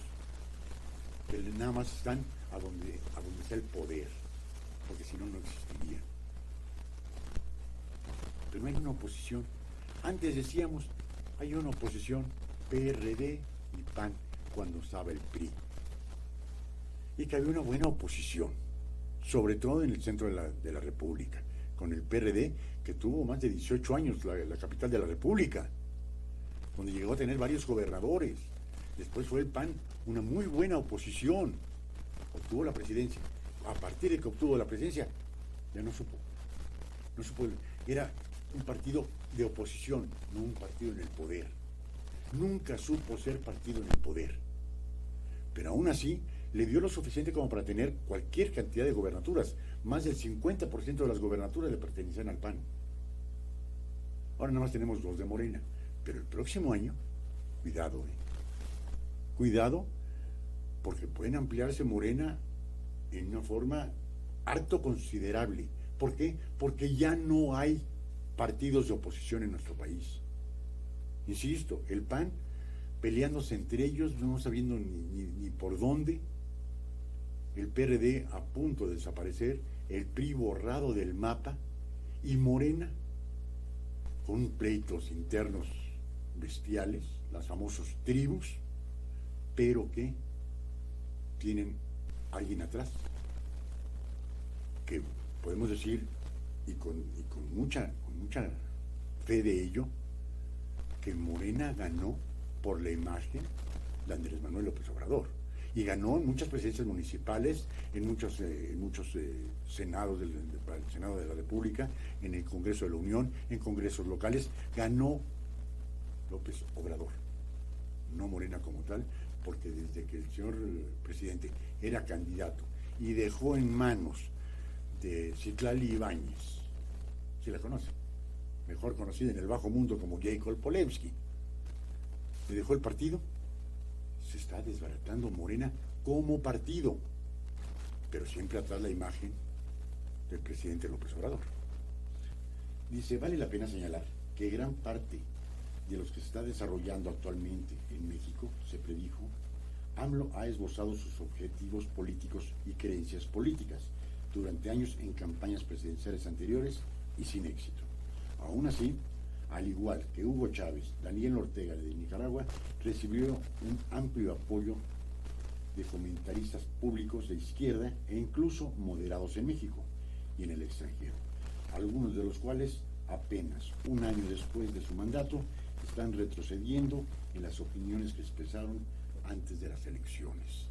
que nada más están a donde está el poder, porque si no, no existiría. Pero no hay una oposición. Antes decíamos, hay una oposición PRD y PAN, cuando estaba el PRI, y que había una buena oposición, sobre todo en el centro de la República, con el PRD, que tuvo más de 18 años la capital de la República, donde llegó a tener varios gobernadores. Después fue el PAN, una muy buena oposición, obtuvo la presidencia. A partir de que obtuvo la presidencia, ya no supo, era un partido de oposición, no un partido en el poder. Nunca supo ser partido en el poder. Pero aún así, le dio lo suficiente como para tener cualquier cantidad de gobernaturas. Más del 50% de las gobernaturas le pertenecían al PAN. Ahora nada más tenemos 2 de Morena. Pero el próximo año, cuidado, cuidado, porque pueden ampliarse Morena en una forma harto considerable. ¿Por qué? Porque ya no hay partidos de oposición en nuestro país. Insisto, el PAN peleándose entre ellos, no sabiendo ni por dónde, el PRD a punto de desaparecer, el PRI borrado del mapa, y Morena con pleitos internos bestiales, las famosas tribus, pero que tienen alguien atrás, que podemos decir, y con mucha fe de ello, que Morena ganó por la imagen de Andrés Manuel López Obrador, y ganó en muchas presidencias municipales, en muchos senados del Senado de la República, en el Congreso de la Unión, en congresos locales. Ganó López Obrador, no Morena como tal, porque desde que el señor presidente era candidato y dejó en manos de Citlali Ibáñez, si la conoce, mejor conocida en el bajo mundo como Jacob Polensky, le dejó el partido, se está desbaratando Morena como partido, pero siempre atrás la imagen del presidente López Obrador. Dice, vale la pena señalar que gran parte de los que se está desarrollando actualmente en México, se predijo, AMLO ha esbozado sus objetivos políticos y creencias políticas durante años en campañas presidenciales anteriores y sin éxito. Aún así, al igual que Hugo Chávez, Daniel Ortega de Nicaragua recibió un amplio apoyo de comentaristas públicos de izquierda e incluso moderados en México y en el extranjero, algunos de los cuales apenas un año después de su mandato están retrocediendo en las opiniones que expresaron antes de las elecciones.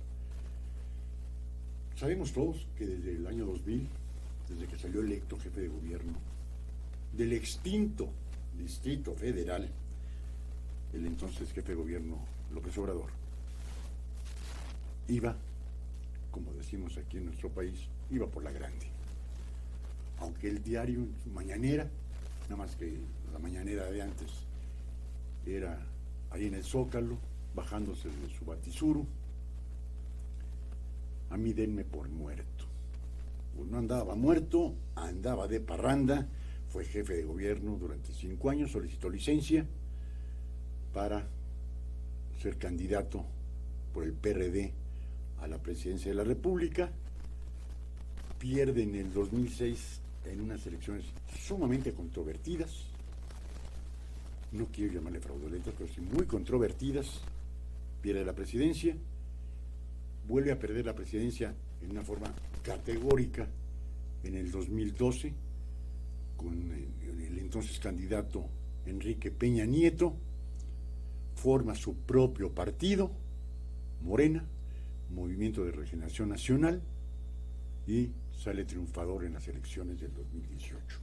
Sabemos todos que desde el año 2000, desde que salió electo jefe de gobierno del extinto Distrito Federal, el entonces jefe de gobierno López Obrador iba, como decimos aquí en nuestro país, iba por la grande. Aunque el diario en su mañanera, nada más que la mañanera de antes, era ahí en el Zócalo, bajándose de su batisuru, a mí denme por muerto. Pues no andaba muerto, andaba de parranda. Fue jefe de gobierno durante 5 años, solicitó licencia para ser candidato por el PRD a la presidencia de la República. Pierde en el 2006 en unas elecciones sumamente controvertidas, no quiero llamarle fraudulentas, pero sí muy controvertidas. Pierde la presidencia, vuelve a perder la presidencia en una forma categórica en el 2012, con el entonces candidato Enrique Peña Nieto, forma su propio partido, Morena, Movimiento de Regeneración Nacional, y sale triunfador en las elecciones del 2018.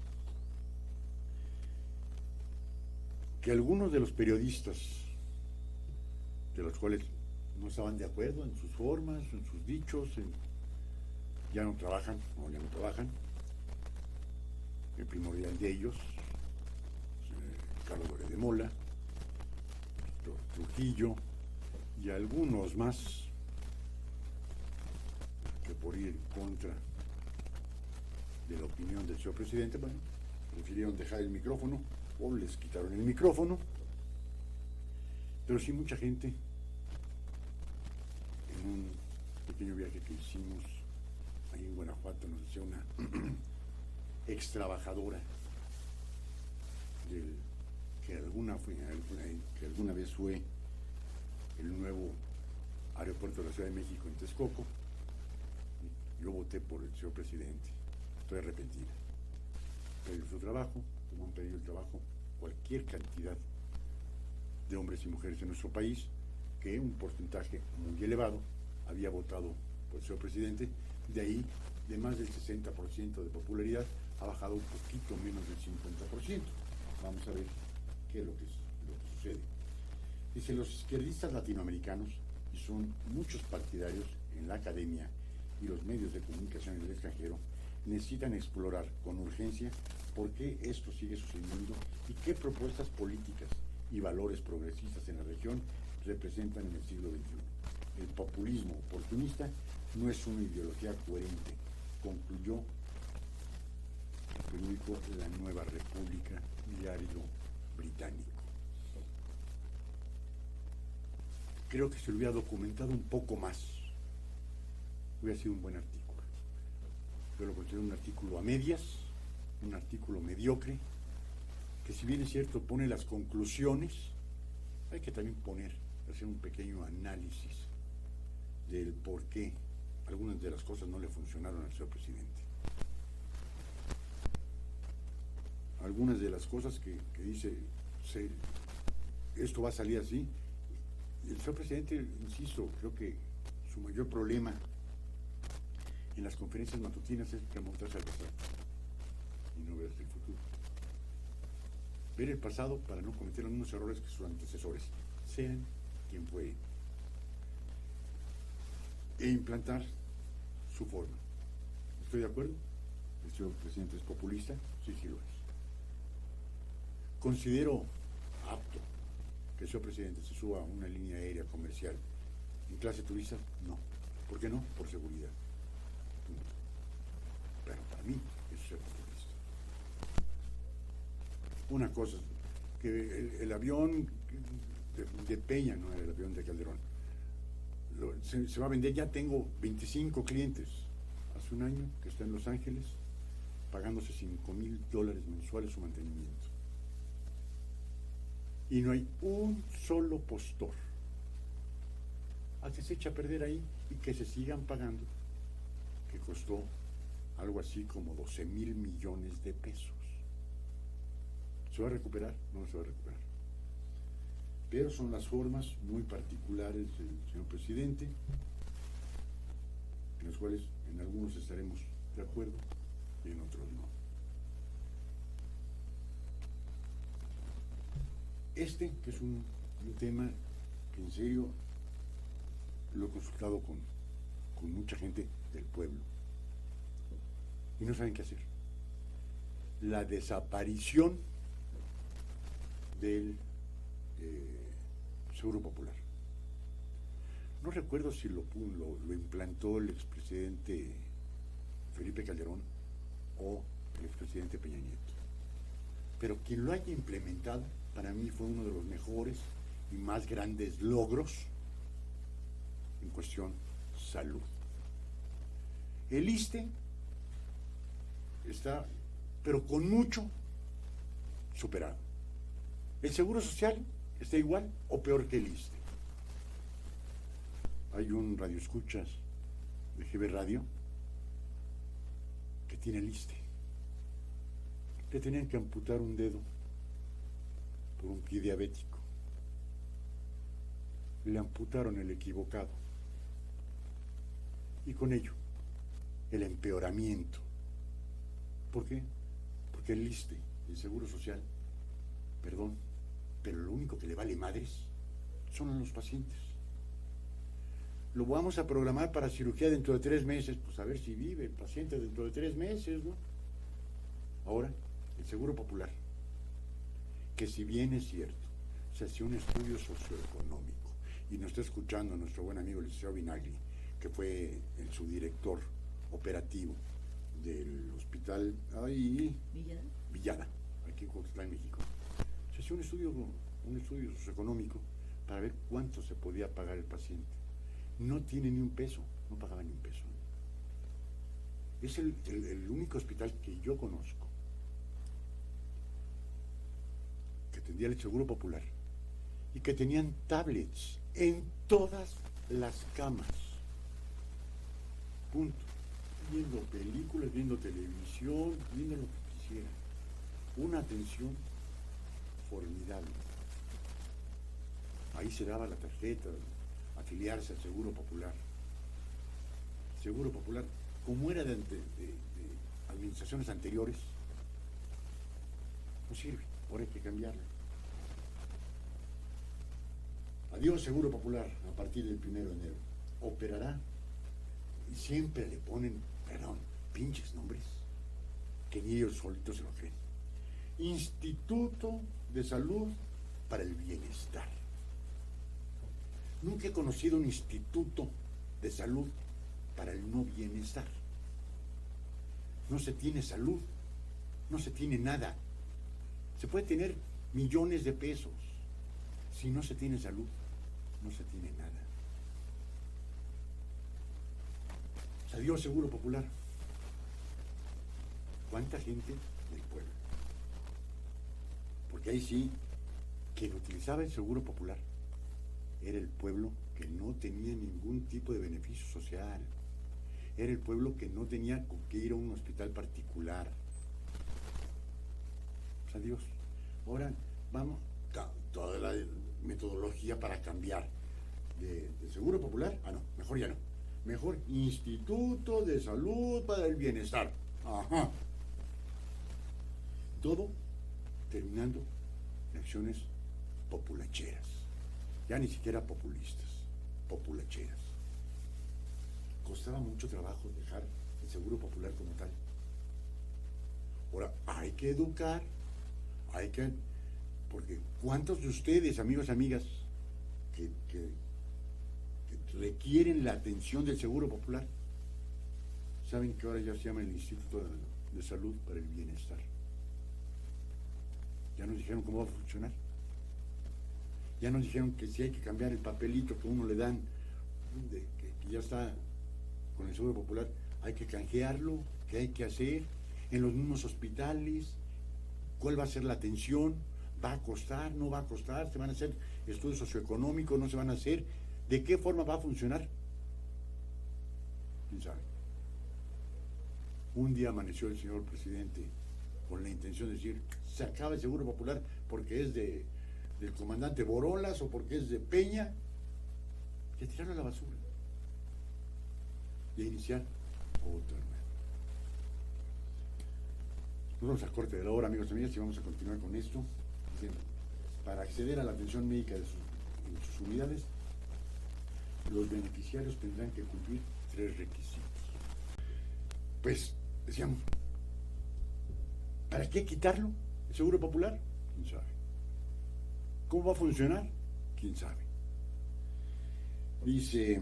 Que algunos de los periodistas, de los cuales no estaban de acuerdo en sus formas, en sus dichos, ya no trabajan. El primordial de ellos, Carlos Loret de Mola, Trujillo y algunos más que por ir en contra de la opinión del señor presidente, bueno, prefirieron dejar el micrófono o les quitaron el micrófono. Pero sí, mucha gente, en un pequeño viaje que hicimos ahí en Guanajuato, nos decía una ex trabajadora que alguna vez fue el nuevo aeropuerto de la Ciudad de México en Texcoco. Yo voté por el señor presidente, estoy arrepentida. Perdió su trabajo, como han perdido el trabajo cualquier cantidad de hombres y mujeres en nuestro país, que un porcentaje muy elevado había votado por el señor presidente. De ahí, de más del 60% de popularidad, ha bajado un poquito menos del 50%. Vamos a ver qué es lo que sucede. Dice, los izquierdistas latinoamericanos, y son muchos partidarios en la academia y los medios de comunicación en el extranjero, necesitan explorar con urgencia por qué esto sigue sucediendo y qué propuestas políticas y valores progresistas en la región representan en el siglo XXI. El populismo oportunista no es una ideología coherente, concluyó el periódico La Nueva República, diario británico. Creo que se lo hubiera documentado un poco más. Hubiera sido un buen artículo. Yo lo considero un artículo a medias, un artículo mediocre, que si bien es cierto pone las conclusiones, hay que también hacer un pequeño análisis del por qué algunas de las cosas no le funcionaron al señor presidente. Algunas de las cosas que dice, esto va a salir así. El señor presidente, insisto, creo que su mayor problema en las conferencias matutinas es remontarse al pasado y no ver hacia el futuro. Ver el pasado para no cometer los mismos errores que sus antecesores, sean quien fuere, e implantar su forma. ¿Estoy de acuerdo? ¿El señor presidente es populista? Sí, sí lo es. Considero apto que el señor presidente se suba a una línea aérea comercial en clase turista. No. ¿Por qué no? Por seguridad. Pero para mí eso es ser populista. Una cosa, que el avión de Peña, no era el avión de Calderón, se va a vender. Ya tengo 25 clientes hace un año que está en Los Ángeles pagándose $5,000 mensuales su mantenimiento. Y no hay un solo postor. Que se echa a perder ahí y que se sigan pagando, que costó algo así como 12,000 millones de pesos. ¿Se va a recuperar? No se va a recuperar. Pero son las formas muy particulares del señor presidente, en las cuales en algunos estaremos de acuerdo y en otros no. Que es un tema que en serio lo he consultado con mucha gente del pueblo y no saben qué hacer. La desaparición del Seguro Popular. No recuerdo si lo implantó el expresidente Felipe Calderón o el expresidente Peña Nieto. Pero quien lo haya implementado, para mí fue uno de los mejores y más grandes logros en cuestión salud. El ISSSTE está, pero con mucho, superado. El Seguro Social está igual o peor que el ISSSTE. Hay un radioescuchas de GB Radio que tiene el ISSSTE. Le tenían que amputar un dedo por un pie diabético. Le amputaron el equivocado. Y con ello, el empeoramiento. ¿Por qué? Porque el ISSSTE, el Seguro Social, perdón, pero lo único que le vale madres son a los pacientes. Lo vamos a programar para cirugía dentro de 3 meses, pues a ver si vive el paciente dentro de 3 meses, ¿no? Ahora, el Seguro Popular, que si bien es cierto, se hacía un estudio socioeconómico, y nos está escuchando nuestro buen amigo el licenciado Vinagli, que fue el subdirector operativo del hospital Villada, aquí en Coaxtlán, México. Se hacía un estudio socioeconómico para ver cuánto se podía pagar el paciente. No tiene ni un peso, no pagaba ni un peso. Es el único hospital que yo conozco que atendía el Seguro Popular y que tenían tablets en todas las camas. Punto. Viendo películas, viendo televisión, viendo lo que quisieran. Una atención formidable. Ahí se daba la tarjeta, afiliarse al Seguro Popular. Seguro Popular, como era de administraciones anteriores no sirve, ahora hay que cambiarla. Adiós Seguro Popular a partir del 1 de enero. Operará, y siempre le ponen, perdón, pinches nombres, que ni ellos solitos se lo creen. Instituto de Salud para el Bienestar. Nunca he conocido un instituto de salud para el no bienestar. No se tiene salud, no se tiene nada. Se puede tener millones de pesos. Si no se tiene salud, no se tiene nada. Adiós Seguro Popular. ¿Cuánta gente del pueblo? Porque ahí sí, quien utilizaba el Seguro Popular era el pueblo que no tenía ningún tipo de beneficio social. Era el pueblo que no tenía con qué ir a un hospital particular. Pues adiós. Ahora vamos, toda la metodología para cambiar de Seguro Popular. No, mejor ya no. Mejor Instituto de Salud para el Bienestar. Ajá. Todo terminando en acciones populacheras. Ya ni siquiera populistas, populacheras. Costaba mucho trabajo dejar el Seguro Popular como tal. Ahora, hay que educar, porque ¿cuántos de ustedes, amigos y amigas, que requieren la atención del Seguro Popular, saben que ahora ya se llama el Instituto de Salud para el Bienestar? Ya nos dijeron cómo va a funcionar. Ya nos dijeron que si hay que cambiar el papelito que uno le dan, que ya está con el Seguro Popular, hay que canjearlo, qué hay que hacer en los mismos hospitales, cuál va a ser la atención, va a costar, no va a costar, se van a hacer estudios socioeconómicos, no se van a hacer, de qué forma va a funcionar. ¿Quién sabe? Un día amaneció el señor presidente con la intención de decir, se acaba el Seguro Popular porque es del comandante Borolas o porque es de Peña, y a tirarlo a la basura y a iniciar otro hermano. Nos vamos al corte de la hora, amigos y amigas, y vamos a continuar con esto. Para acceder a la atención médica en sus unidades, los beneficiarios tendrán que cumplir 3 requisitos. Pues, decíamos, ¿para qué quitarlo? ¿El Seguro Popular? ¿Quién sabe? ¿Cómo va a funcionar? ¿Quién sabe? Dice,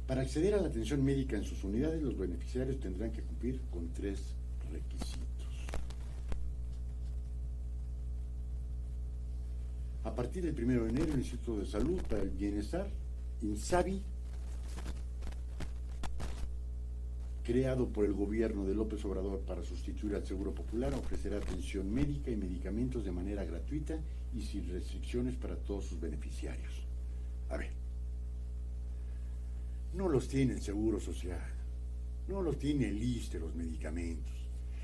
para acceder a la atención médica en sus unidades, los beneficiarios tendrán que cumplir con 3 requisitos. A partir del 1 de enero, el Instituto de Salud para el Bienestar, INSABI, creado por el gobierno de López Obrador para sustituir al Seguro Popular, ofrecerá atención médica y medicamentos de manera gratuita y sin restricciones para todos sus beneficiarios. A ver, no los tiene el Seguro Social, no los tiene el ISSSTE los medicamentos,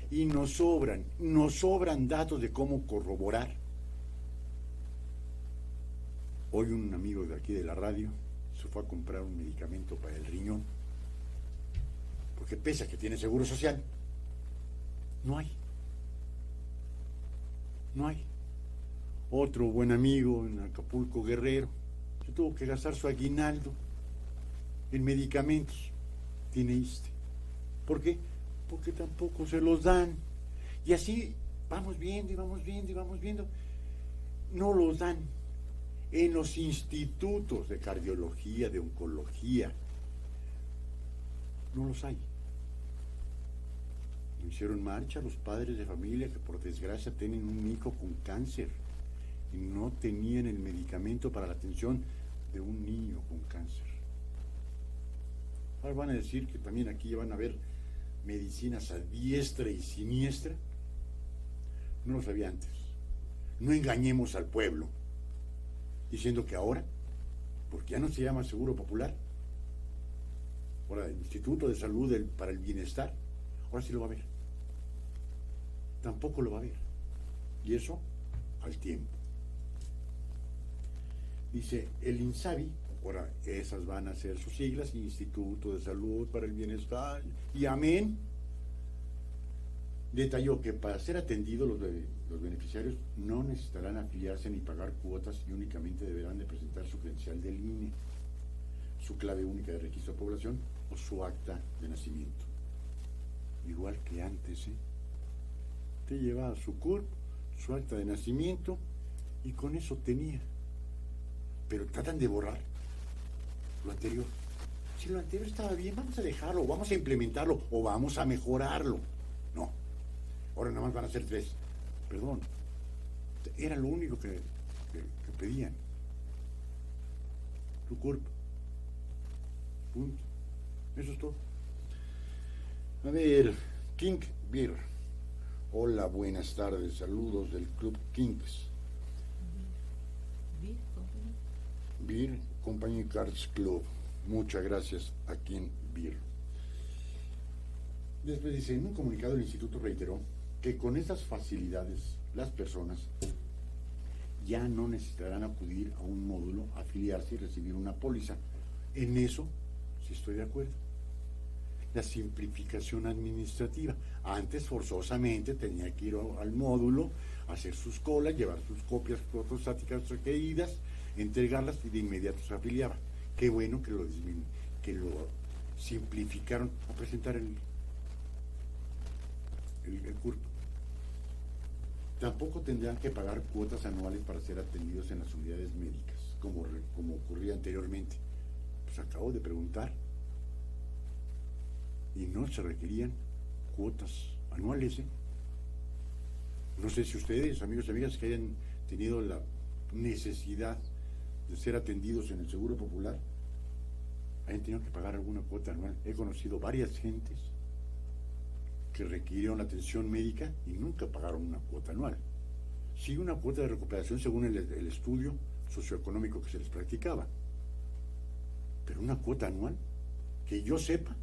y nos sobran datos de cómo corroborar. Hoy un amigo de aquí de la radio se fue a comprar un medicamento para el riñón, porque pese a que tiene Seguro Social, no hay. Otro buen amigo en Acapulco, Guerrero, se tuvo que gastar su aguinaldo en medicamentos, tiene ISSSTE. ¿Por qué? Porque tampoco se los dan. Y así vamos viendo, no los dan. En los institutos de cardiología, de oncología, no los hay. No hicieron marcha los padres de familia que por desgracia tienen un hijo con cáncer y no tenían el medicamento para la atención de un niño con cáncer. Ahora van a decir que también aquí van a haber medicinas a diestra y siniestra. No lo sabía antes. No engañemos al pueblo diciendo que ahora, porque ya no se llama Seguro Popular, ahora el Instituto de Salud para el Bienestar, ahora sí lo va a ver. Tampoco lo va a ver. Y eso al tiempo. Dice, el INSABI, ahora esas van a ser sus siglas, Instituto de Salud para el Bienestar, y amén, Detalló que para ser atendidos los beneficiarios no necesitarán afiliarse ni pagar cuotas y únicamente deberán de presentar su credencial del INE, su clave única de registro de población o su acta de nacimiento. Igual que antes, ¿eh? Te llevaba su CURP, su acta de nacimiento y con eso tenía. Pero tratan de borrar lo anterior. Si lo anterior estaba bien, vamos a dejarlo, vamos a implementarlo o vamos a mejorarlo. No. Ahora nada más van a ser 3. Perdón. Era lo único que pedían. Tu CURP. Punto. Eso es todo. A ver, King Beer. Hola, buenas tardes. Saludos del Club Kings. Beer Company Cards Club. Muchas gracias a King Beer. Después dice, en un comunicado el instituto reiteró que con estas facilidades las personas ya no necesitarán acudir a un módulo, afiliarse y recibir una póliza. En eso sí estoy de acuerdo. La simplificación administrativa. Antes forzosamente tenía que ir al módulo, hacer sus colas, llevar sus copias fotostáticas requeridas, entregarlas y de inmediato se afiliaba. Qué bueno que lo simplificaron a presentar el CURP. Tampoco tendrán que pagar cuotas anuales para ser atendidos en las unidades médicas, como ocurría anteriormente. Pues acabo de preguntar y no se requerían cuotas anuales, ¿eh? No sé si ustedes, amigos y amigas, que hayan tenido la necesidad de ser atendidos en el Seguro Popular, hayan tenido que pagar alguna cuota anual. He conocido varias gentes que requirieron atención médica y nunca pagaron una cuota anual. Sí, una cuota de recuperación según el estudio socioeconómico que se les practicaba. Pero una cuota anual, que yo sepa,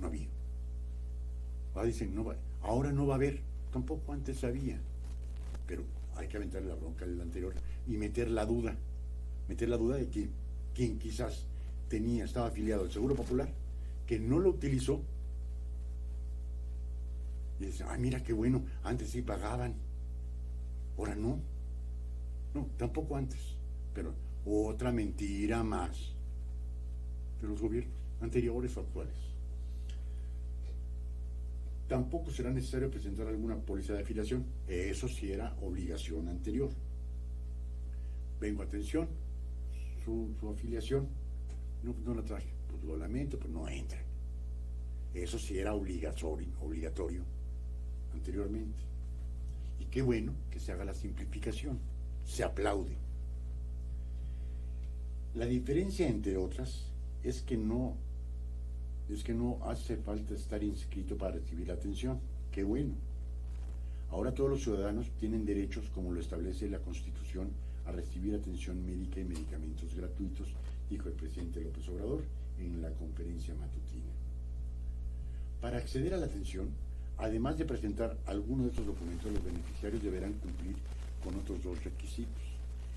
no había. Ahora dicen, ahora no va a haber, tampoco antes había. Pero hay que aventarle la bronca al anterior y meter la duda de que quien quizás estaba afiliado al Seguro Popular, que no lo utilizó, y dice, ay, mira qué bueno, antes sí pagaban, ahora no. No, tampoco antes, pero otra mentira más de los gobiernos anteriores o actuales. Tampoco será necesario presentar alguna póliza de afiliación, eso sí era obligación anterior. Vengo a atención, su afiliación, no la traje, pues lo lamento, pero no entra. Eso sí era obligatorio anteriormente. Y qué bueno que se haga la simplificación, se aplaude. La diferencia, entre otras, es que no hace falta estar inscrito para recibir la atención. Qué bueno. Ahora todos los ciudadanos tienen derechos, como lo establece la Constitución, a recibir atención médica y medicamentos gratuitos, dijo el presidente López Obrador en la conferencia matutina. Para acceder a la atención, además de presentar alguno de estos documentos, los beneficiarios deberán cumplir con otros 2 requisitos: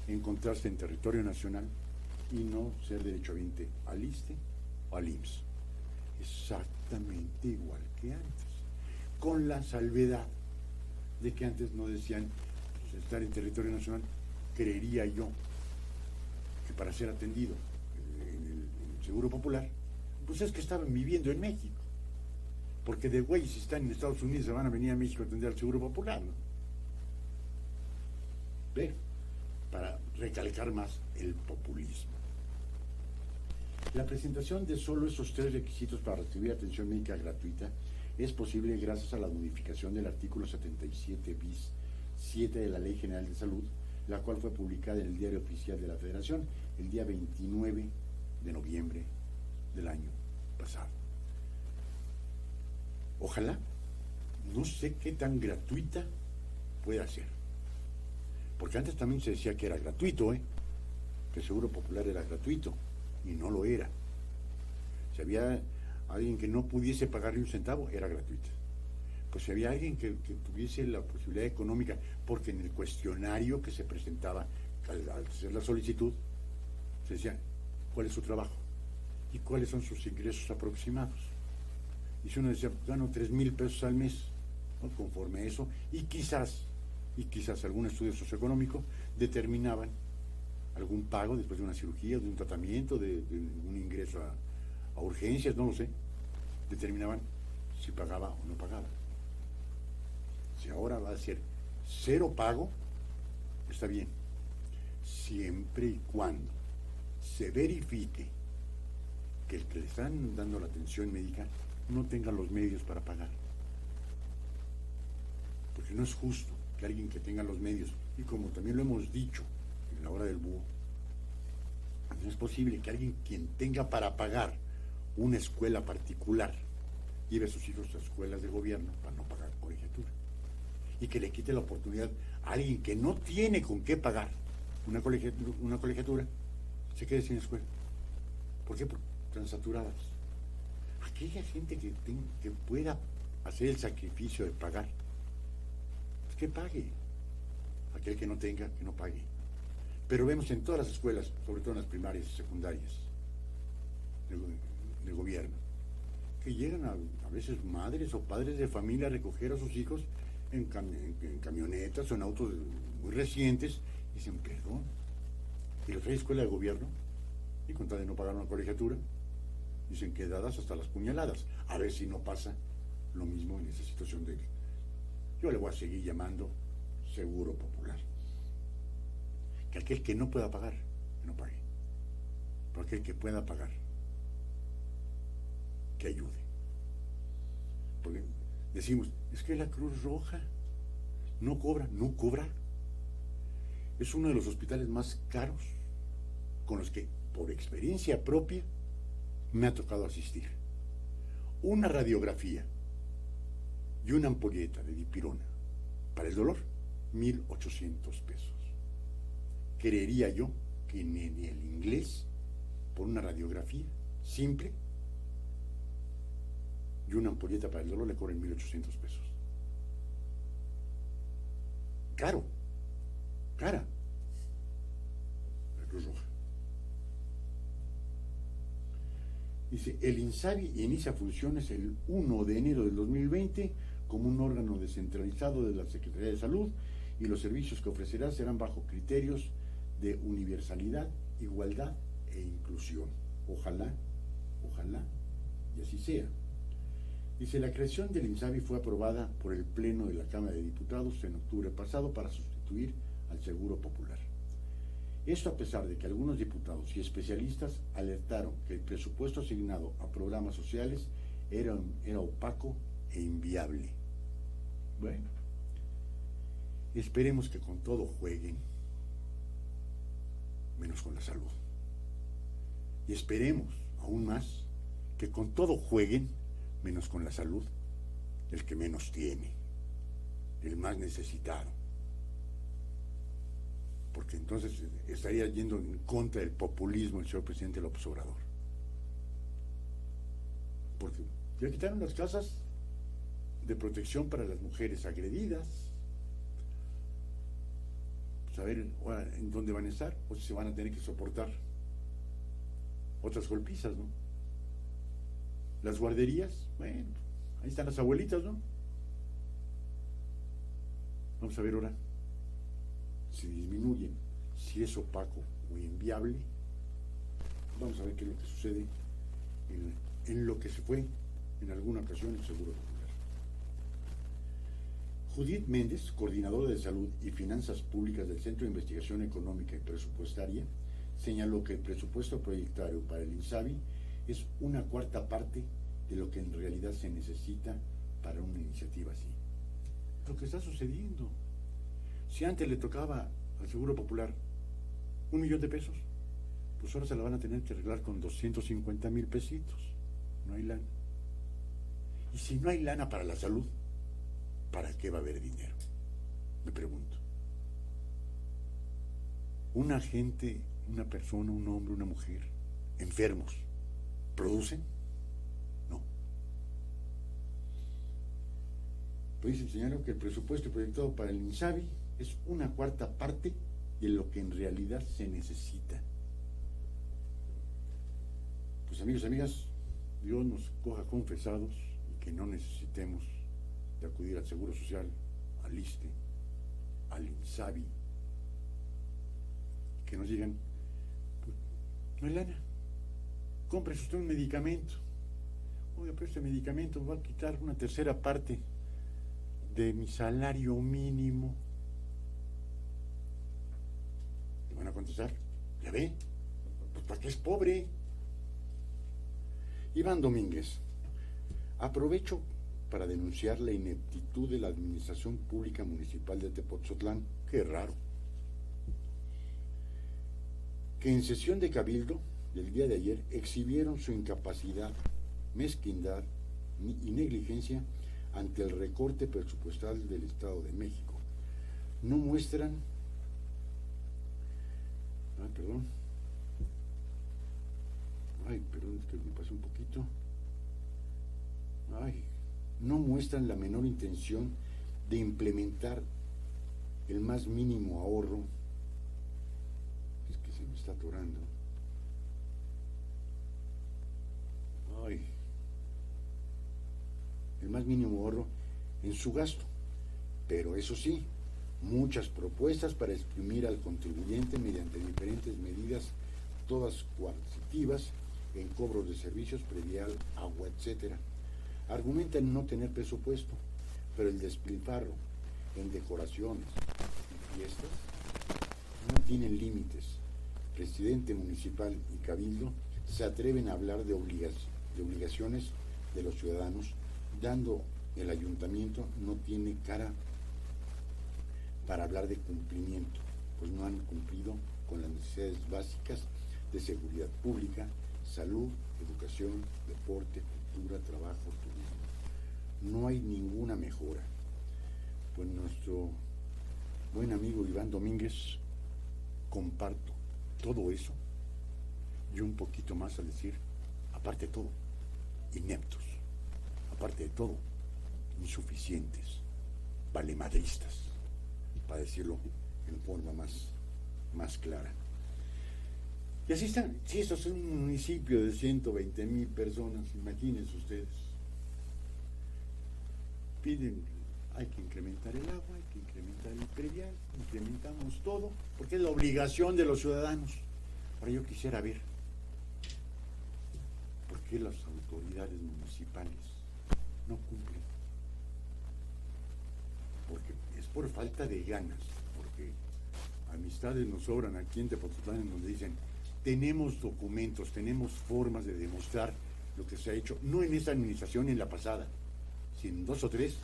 encontrarse en territorio nacional y no ser derechohabiente al ISSSTE o al IMSS. Exactamente igual que antes, con la salvedad de que antes no decían pues, estar en territorio nacional. Creería yo que para ser atendido en el Seguro Popular, pues es que estaban viviendo en México, porque de güey, si están en Estados Unidos se van a venir a México a atender al Seguro Popular, ¿no? Ve, para recalcar más el populismo. La presentación de solo esos 3 requisitos para recibir atención médica gratuita es posible gracias a la modificación del artículo 77 bis 7 de la Ley General de Salud, la cual fue publicada en el Diario Oficial de la Federación el día 29 de noviembre del año pasado. Ojalá, no sé qué tan gratuita pueda ser, porque antes también se decía que era gratuito, que el Seguro Popular era gratuito, y no lo era. Si había alguien que no pudiese pagarle un centavo, era gratuito. Pues si había alguien que tuviese la posibilidad económica, porque en el cuestionario que se presentaba al hacer la solicitud, se decía cuál es su trabajo y cuáles son sus ingresos aproximados. Y si uno decía, gano 3,000 pesos al mes, ¿no? Conforme a eso, y quizás algún estudio socioeconómico determinaban algún pago después de una cirugía, de un tratamiento, de un ingreso a urgencias, no lo sé, determinaban si pagaba o no pagaba. Si ahora va a ser cero pago, está bien, siempre y cuando se verifique que el que le están dando la atención médica no tenga los medios para pagar. Porque no es justo que alguien que tenga los medios, y como también lo hemos dicho en la hora del búho, no es posible que alguien quien tenga para pagar una escuela particular lleve a sus hijos a escuelas de gobierno para no pagar colegiatura, y que le quite la oportunidad a alguien que no tiene con qué pagar una colegiatura, se quede sin escuela. ¿Por qué? Porque están saturadas. Aquella gente que pueda hacer el sacrificio de pagar, pues que pague. Aquel que no tenga, que no pague. Pero vemos en todas las escuelas, sobre todo en las primarias y secundarias de gobierno, que llegan a veces madres o padres de familia a recoger a sus hijos en camionetas o en autos muy recientes, y dicen, perdón, y los trae a escuela de gobierno, y con tal de no pagar una colegiatura, dicen quedadas hasta las puñaladas. A ver si no pasa lo mismo en esa situación de él. Yo le voy a seguir llamando seguro popular. Que aquel que no pueda pagar, que no pague. Pero aquel que pueda pagar, que ayude. Porque decimos, es que la Cruz Roja no cobra. Es uno de los hospitales más caros con los que, por experiencia propia, me ha tocado asistir. Una radiografía y una ampolleta de dipirona para el dolor, 1,800 pesos. Creería yo que en el inglés, por una radiografía simple y una ampolleta para el dolor, le cobran 1,800 pesos. Cara. La Cruz Roja. Dice, el INSABI inicia funciones el 1 de enero del 2020 como un órgano descentralizado de la Secretaría de Salud, y los servicios que ofrecerá serán bajo criterios de universalidad, igualdad e inclusión. Ojalá, y así sea. Dice, la creación del INSABI fue aprobada por el Pleno de la Cámara de Diputados en octubre pasado para sustituir al Seguro Popular. Esto a pesar de que algunos diputados y especialistas alertaron que el presupuesto asignado a programas sociales era opaco e inviable. Bueno, esperemos que con todo jueguen, menos con la salud. Y esperemos, aún más, que con todo jueguen, menos con la salud, el que menos tiene, el más necesitado. Porque entonces estaría yendo en contra del populismo el señor presidente López Obrador. Porque ya quitaron las casas de protección para las mujeres agredidas. Pues a ver ahora en dónde van a estar, o si se van a tener que soportar otras golpizas, ¿no? Las guarderías, bueno, ahí están las abuelitas, ¿no? Vamos a ver ahora si disminuyen, si es opaco o inviable. Vamos a ver qué es lo que sucede en lo que se fue en alguna ocasión el Seguro Popular. Judith Méndez, coordinadora de Salud y Finanzas Públicas del Centro de Investigación Económica y Presupuestaria, señaló que el presupuesto proyectario para el INSABI es una cuarta parte de lo que en realidad se necesita para una iniciativa así. Lo que está sucediendo. Si antes le tocaba al Seguro Popular 1,000,000 de pesos, pues ahora se la van a tener que arreglar con 250,000 pesitos. No hay lana. Y si no hay lana para la salud, ¿para qué va a haber dinero? Me pregunto. Una gente, una persona, un hombre, una mujer, enfermos, ¿producen? No. Pues señaló que el presupuesto proyectado para el INSABI es una cuarta parte de lo que en realidad se necesita. Pues amigos y amigas, Dios nos coja confesados y que no necesitemos de acudir al Seguro Social, al ISSSTE, al INSABI, que nos digan, pues, no hay lana, cómprese usted un medicamento. Oiga, pero este medicamento va a quitar una tercera parte de mi salario mínimo. ¿Le van a contestar? ¿Ya ve? Pues ¿para qué es pobre? Iván Domínguez, aprovecho para denunciar la ineptitud de la Administración Pública Municipal de Tepotzotlán. Qué raro. Que en sesión de cabildo del día de ayer exhibieron su incapacidad, mezquindad y negligencia ante el recorte presupuestal del Estado de México. No muestran... perdón, es que me pasé un poquito. No muestran la menor intención de implementar el más mínimo ahorro. Es que se me está atorando. El más mínimo ahorro en su gasto. Pero eso sí, muchas propuestas para exprimir al contribuyente mediante diferentes medidas, todas coercitivas, en cobros de servicios, predial, agua, etc. Argumentan no tener presupuesto, pero el despilfarro en decoraciones y fiestas no tienen límites. Presidente municipal y cabildo se atreven a hablar de obligaciones de los ciudadanos, dando el ayuntamiento no tiene cara para hablar de cumplimiento, pues no han cumplido con las necesidades básicas de seguridad pública, salud, educación, deporte, cultura, trabajo, turismo. No hay ninguna mejora. Pues nuestro buen amigo Iván Domínguez, comparto todo eso y un poquito más al decir, aparte de todo, ineptos, aparte de todo, insuficientes, valemadristas, para decirlo en forma más clara. Y así están. Si esto es un municipio de 120,000 personas, imagínense ustedes. Piden, hay que incrementar el agua, hay que incrementar el predial, incrementamos todo, porque es la obligación de los ciudadanos. Ahora yo quisiera ver, ¿por qué las autoridades municipales no cumplen? Porque es por falta de ganas, porque amistades nos sobran aquí en Tepotzotlán, en donde dicen, tenemos documentos, tenemos formas de demostrar lo que se ha hecho, no en esta administración ni en la pasada, sino en 2 o 3,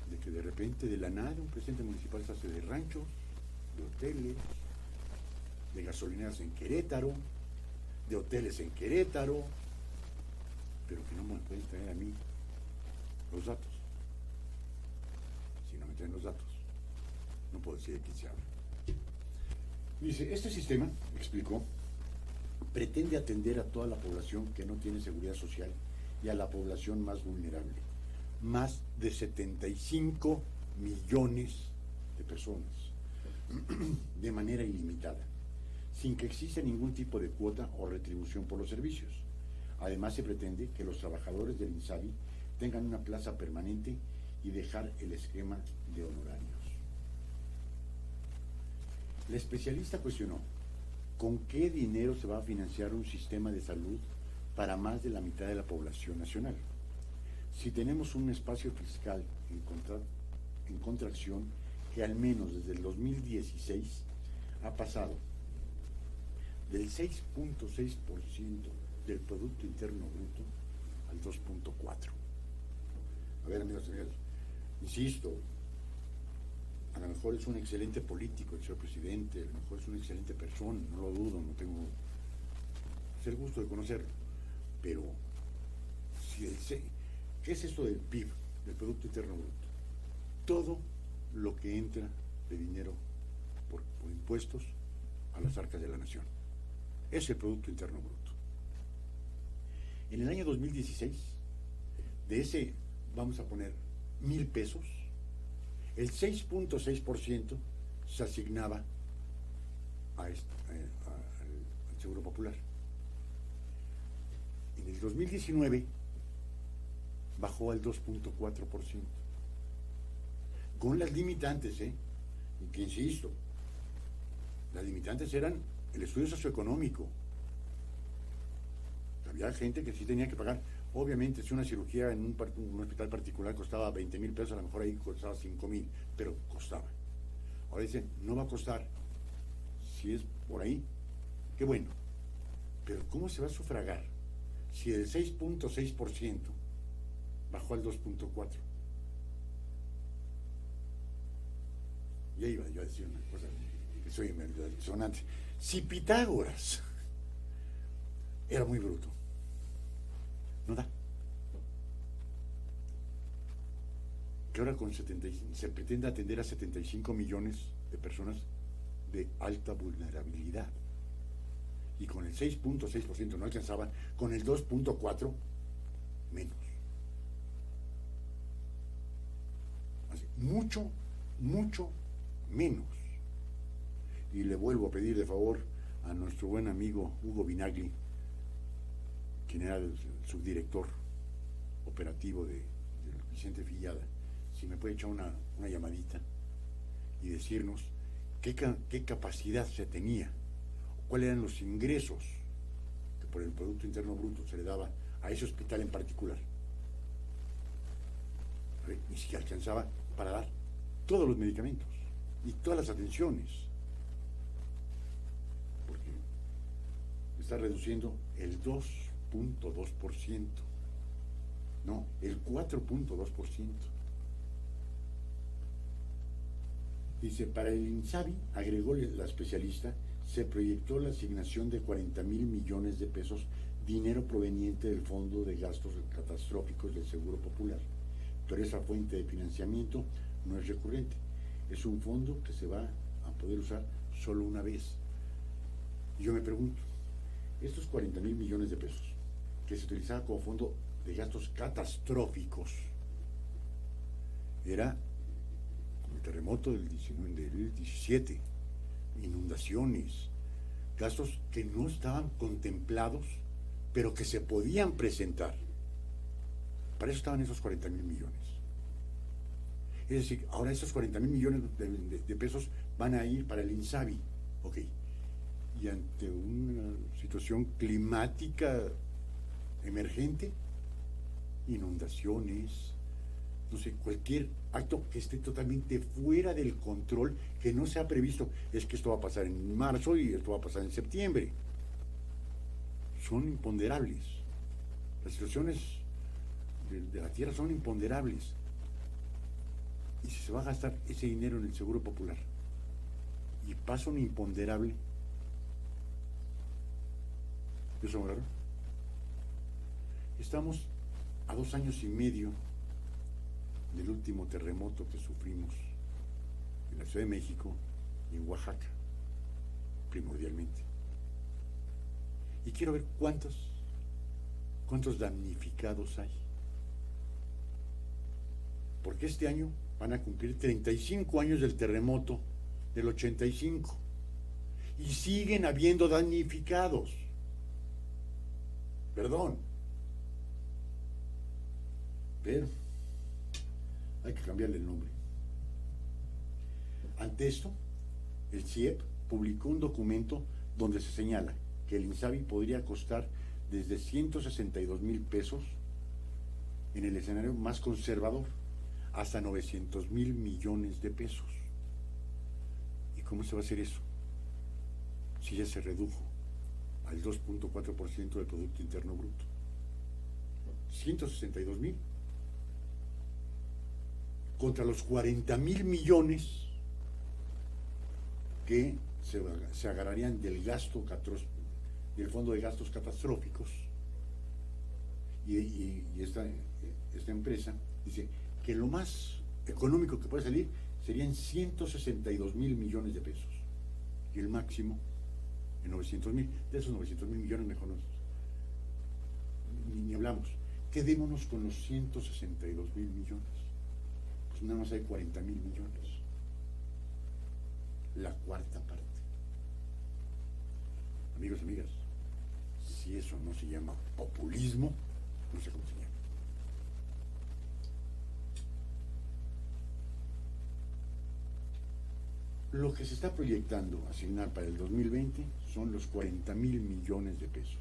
de que de repente, de la nada, un presidente municipal se hace de ranchos, de hoteles, de gasolineras en Querétaro, de hoteles en Querétaro, pero que no me pueden traer a mí los datos. Si no me traen los datos, no puedo decir de quién se habla. Dice, este sistema, explicó, pretende atender a toda la población que no tiene seguridad social y a la población más vulnerable. Más de 75 millones de personas, de manera ilimitada, sin que exista ningún tipo de cuota o retribución por los servicios. Además, se pretende que los trabajadores del INSABI tengan una plaza permanente y dejar el esquema de honorarios. La especialista cuestionó, ¿con qué dinero se va a financiar un sistema de salud para más de la mitad de la población nacional? Si tenemos un espacio fiscal en contracción que al menos desde el 2016 ha pasado del 6.6% del Producto Interno Bruto al 2.4%. A ver, amigos, insisto, a lo mejor es un excelente político el señor presidente, a lo mejor es una excelente persona, no lo dudo, no tengo el gusto de conocerlo, pero ¿qué es esto del PIB, del Producto Interno Bruto? Todo lo que entra de dinero por impuestos a las arcas de la nación. Es el Producto Interno Bruto. En el año 2016, de ese, vamos a poner 1,000 pesos, el 6.6% se asignaba al Seguro Popular. En el 2019 bajó al 2.4%. con las limitantes, y que insisto, las limitantes eran el estudio socioeconómico. Había gente que sí tenía que pagar. Obviamente, si una cirugía en un hospital particular costaba 20,000 pesos, a lo mejor ahí costaba 5,000, pero costaba. Ahora dicen, no va a costar. Si es por ahí, qué bueno. Pero ¿cómo se va a sufragar si el 6.6% bajó al 2.4%? Ya iba yo a decir una cosa que soy medio disonante. Si Pitágoras era muy bruto, no da. Que ahora se pretende atender a 75 millones de personas de alta vulnerabilidad. Y con el 6.6% no alcanzaban, con el 2.4% menos. Así, mucho, mucho menos. Y le vuelvo a pedir de favor a nuestro buen amigo Hugo Vinagli, quien era el subdirector operativo de Vicente Fillada, si me puede echar una llamadita y decirnos qué capacidad se tenía, cuáles eran los ingresos que por el Producto Interno Bruto se le daba a ese hospital en particular, y si alcanzaba para dar todos los medicamentos y todas las atenciones, porque está reduciendo el 2.2%, no, el 4.2%. Dice, para el INSABI, agregó la especialista, se proyectó la asignación de 40,000 millones de pesos, dinero proveniente del Fondo de Gastos Catastróficos del Seguro Popular. Pero esa fuente de financiamiento no es recurrente. Es un fondo que se va a poder usar solo una vez. Y yo me pregunto, estos 40,000 millones de pesos que se utilizaban como fondo de gastos catastróficos, era como el terremoto del 17, inundaciones, gastos que no estaban contemplados, pero que se podían presentar. Para eso estaban esos 40,000 millones. Es decir, ahora esos 40,000 millones de pesos van a ir para el INSABI. Ok. Y ante una situación climática emergente, inundaciones, no sé, cualquier acto que esté totalmente fuera del control, que no se ha previsto, es que esto va a pasar en marzo y esto va a pasar en septiembre. Son imponderables. Las situaciones de la tierra son imponderables. Y si se va a gastar ese dinero en el Seguro Popular y pasa un imponderable, ¿eso es raro? Estamos a 2 años y medio del último terremoto que sufrimos en la Ciudad de México y en Oaxaca, primordialmente. Y quiero ver cuántos damnificados hay. Porque este año van a cumplir 35 años del terremoto del 85 y siguen habiendo damnificados. Perdón. Pero hay que cambiarle el nombre. Ante esto, el CIEP publicó un documento donde se señala que el INSABI podría costar desde 162,000 pesos en el escenario más conservador hasta 900,000 millones de pesos. ¿Y cómo se va a hacer eso? Si ya se redujo al 2.4% del Producto Interno Bruto. 162,000 contra los 40,000 millones que se agarrarían del del Fondo de Gastos Catastróficos. Y esta empresa dice que lo más económico que puede salir serían 162,000 millones de pesos y el máximo en 900,000. De esos 900,000 millones mejor ni hablamos. Quedémonos con los 162,000 millones. Pues nada más hay 40,000 millones, la cuarta parte. Amigos, amigas, si eso no se llama populismo, no sé cómo se llama. Lo que se está proyectando asignar para el 2020 son los 40,000 millones de pesos,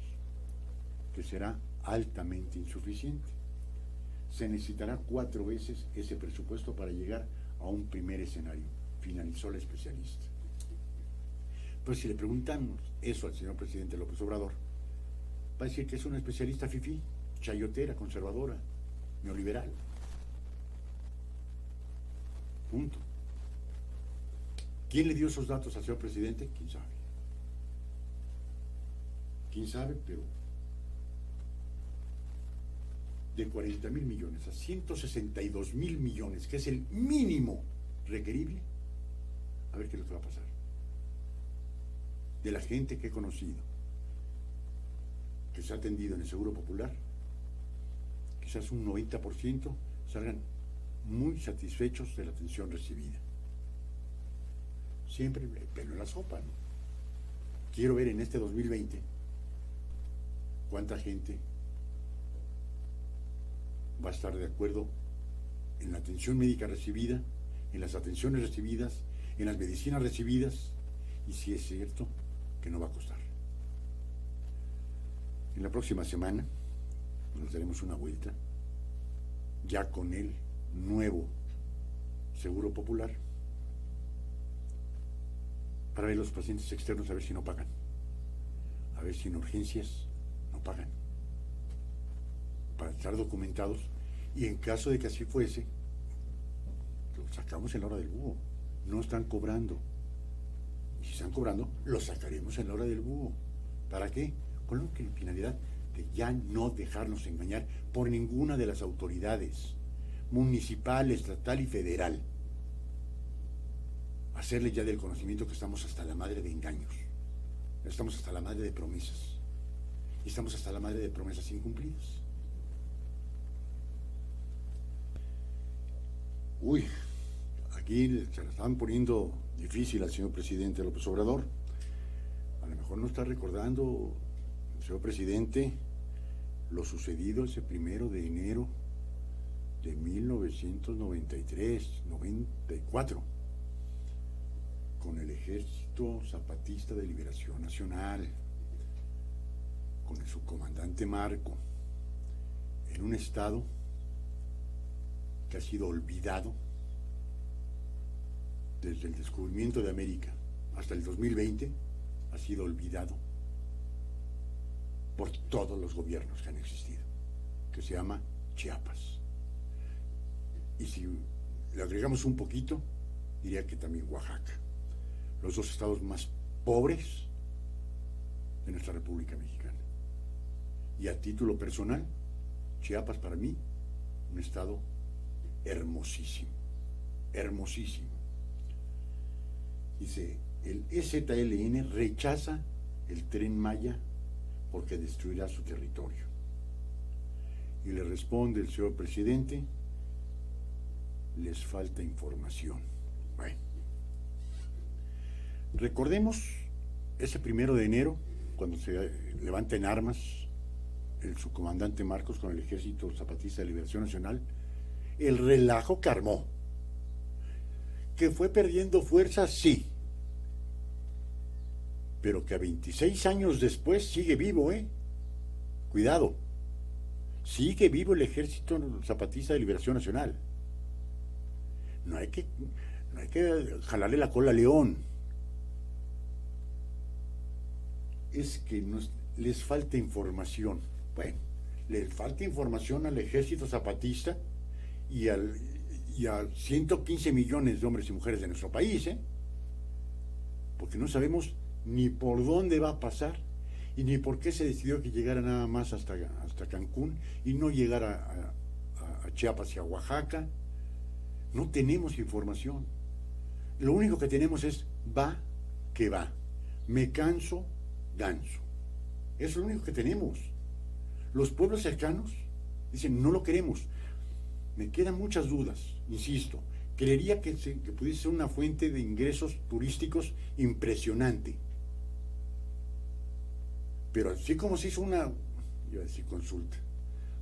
que será altamente insuficiente. Se necesitará 4 veces ese presupuesto para llegar a un primer escenario, finalizó la especialista. Pues si le preguntamos eso al señor presidente López Obrador, va a decir que es una especialista fifí, chayotera, conservadora, neoliberal. Punto. ¿Quién le dio esos datos al señor presidente? ¿Quién sabe? ¿Quién sabe? Pero de 40,000 millones a 162,000 millones, que es el mínimo requerible, a ver qué les va a pasar. De la gente que he conocido, que se ha atendido en el Seguro Popular, quizás un 90% salgan muy satisfechos de la atención recibida. Siempre el pelo en la sopa, ¿no? Quiero ver en este 2020 cuánta gente va a estar de acuerdo en la atención médica recibida, en las atenciones recibidas, en las medicinas recibidas, y si es cierto que no va a costar. En la próxima semana nos daremos una vuelta ya con el nuevo Seguro Popular para ver los pacientes externos, a ver si no pagan, a ver si en urgencias no pagan, para estar documentados, y en caso de que así fuese, lo sacamos en la hora del búho. No están cobrando, y si están cobrando, lo sacaremos en la hora del búho. ¿Para qué? Con la finalidad de ya no dejarnos engañar por ninguna de las autoridades municipal, estatal y federal. Hacerle ya del conocimiento que estamos hasta la madre de engaños, estamos hasta la madre de promesas, y estamos hasta la madre de promesas incumplidas. Uy, aquí se la están poniendo difícil al señor presidente López Obrador. A lo mejor no está recordando el señor presidente lo sucedido ese 1 de enero de 1993-94 con el Ejército Zapatista de Liberación Nacional, con el subcomandante Marco, en un estado que ha sido olvidado desde el descubrimiento de América hasta el 2020, ha sido olvidado por todos los gobiernos que han existido, que se llama Chiapas. Y si le agregamos un poquito, diría que también Oaxaca, los 2 estados más pobres de nuestra República Mexicana. Y a título personal, Chiapas para mí, un estado hermosísimo, hermosísimo. Dice, el EZLN rechaza el Tren Maya porque destruirá su territorio. Y le responde el señor presidente, les falta información. Bueno, recordemos ese 1 de enero, cuando se levanta en armas el subcomandante Marcos con el Ejército Zapatista de Liberación Nacional, el relajo que armó, que fue perdiendo fuerza, sí, pero que a 26 años después sigue vivo, cuidado, sigue vivo el Ejército Zapatista de Liberación Nacional. No hay que jalarle la cola al león. Es que les falta información. Bueno, les falta información al Ejército Zapatista y a 115 millones de hombres y mujeres de nuestro país, porque no sabemos ni por dónde va a pasar y ni por qué se decidió que llegara nada más hasta Cancún y no llegara a Chiapas y a Oaxaca. No tenemos información. Lo único que tenemos es va que va. Me canso, ganso. Eso es lo único que tenemos. Los pueblos cercanos dicen, no lo queremos. Me quedan muchas dudas, insisto. Creería que pudiese ser una fuente de ingresos turísticos impresionante. Pero así como se hizo iba a decir consulta,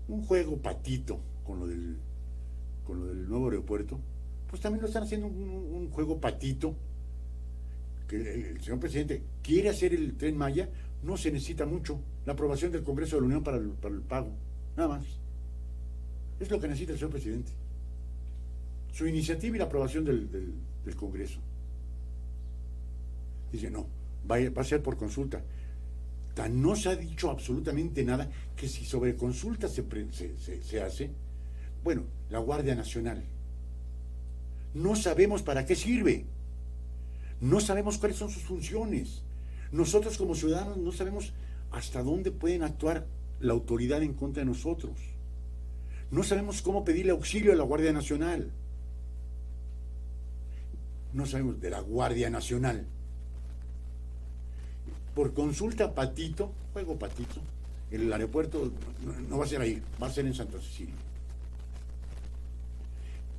un juego patito con lo del nuevo aeropuerto, pues también lo están haciendo un juego patito que el señor presidente quiere hacer el Tren Maya, no se necesita mucho. La aprobación del Congreso de la Unión para el pago. Nada más. Es lo que necesita el señor presidente. Su iniciativa y la aprobación del Congreso. Dice, no, va a ser por consulta. Tan no se ha dicho absolutamente nada que si sobre consulta se hace, bueno, la Guardia Nacional. No sabemos para qué sirve. No sabemos cuáles son sus funciones. Nosotros como ciudadanos no sabemos hasta dónde pueden actuar la autoridad en contra de nosotros. No sabemos cómo pedirle auxilio a la Guardia Nacional. No sabemos de la Guardia Nacional. Por consulta Patito, juego Patito, el aeropuerto no va a ser ahí, va a ser en Santa Cecilia.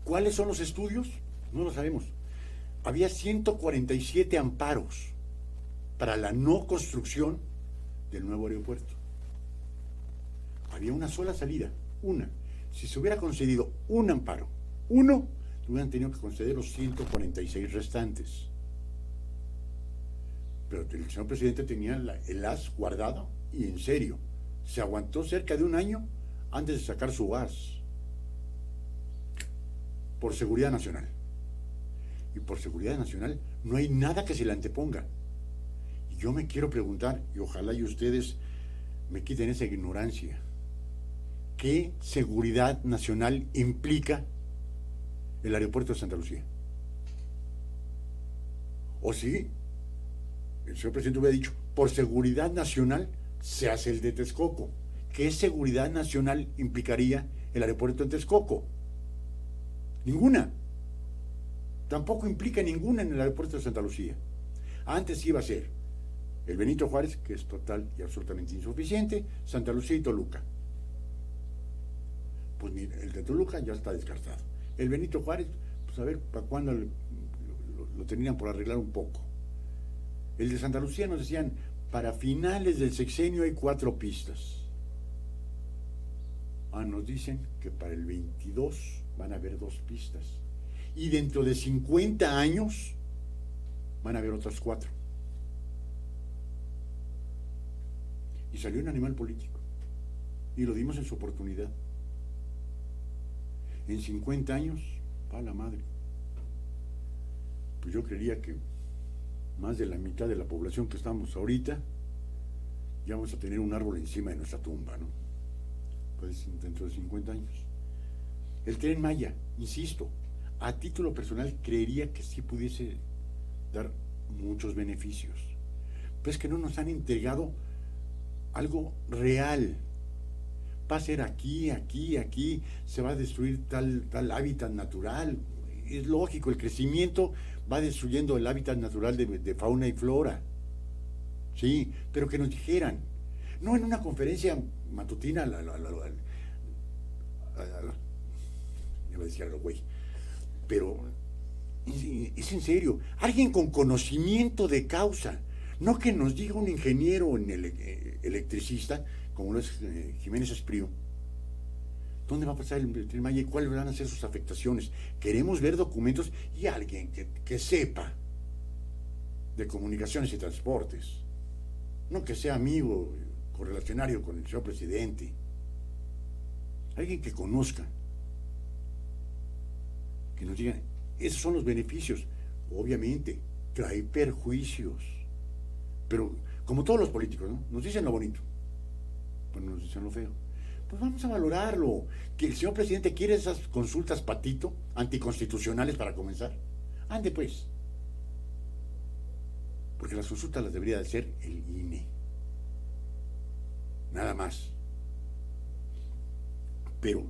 ¿Cuáles son los estudios? No lo sabemos. Había 147 amparos para la no construcción del nuevo aeropuerto. Había una sola salida, una. Si se hubiera concedido un amparo, uno, hubieran tenido que conceder los 146 restantes. Pero el señor presidente tenía el as guardado y en serio. Se aguantó cerca de un año antes de sacar su as. Por seguridad nacional. Y por seguridad nacional no hay nada que se le anteponga. Y yo me quiero preguntar, y ojalá y ustedes me quiten esa ignorancia, ¿qué seguridad nacional implica el aeropuerto de Santa Lucía? ¿O sí? El señor presidente hubiera dicho, por seguridad nacional se hace el de Texcoco. ¿Qué seguridad nacional implicaría el aeropuerto en Texcoco? Ninguna. Tampoco implica ninguna en el aeropuerto de Santa Lucía. Antes iba a ser el Benito Juárez, que es total y absolutamente insuficiente, Santa Lucía y Toluca. Pues mira, el de Toluca ya está descartado. El Benito Juárez, pues a ver, ¿para cuándo lo tenían por arreglar un poco? El de Santa Lucía nos decían, para finales del sexenio hay 4 pistas. Nos dicen que para el 22 van a haber 2 pistas. Y dentro de 50 años van a haber otras 4. Y salió un animal político. Y lo dimos en su oportunidad. En 50 años, pa' la madre. Pues yo creería que más de la mitad de la población que estamos ahorita, ya vamos a tener un árbol encima de nuestra tumba, ¿no? Pues dentro de 50 años. El Tren Maya, insisto, a título personal creería que sí pudiese dar muchos beneficios. Pero es que no nos han entregado algo real. Va a ser aquí, se va a destruir tal hábitat natural. Es lógico, el crecimiento va destruyendo el hábitat natural de fauna y flora. Sí, pero que nos dijeran, no en una conferencia matutina, ya iba a decir algo, güey, pero es en serio, alguien con conocimiento de causa, no que nos diga un ingeniero electricista, como lo es Jiménez Espriu, ¿dónde va a pasar el Tren Maya y cuáles van a ser sus afectaciones? Queremos ver documentos y alguien que sepa de comunicaciones y transportes, no que sea amigo correlacionario con el señor presidente, alguien que conozca, que nos digan, esos son los beneficios. Obviamente, trae perjuicios, pero como todos los políticos, ¿no? Nos dicen lo bonito, pero nos dicen lo feo. Pues vamos a valorarlo. Que el señor presidente quiere esas consultas patito, anticonstitucionales para comenzar. Ande pues. Porque las consultas las debería de hacer el INE. Nada más. Pero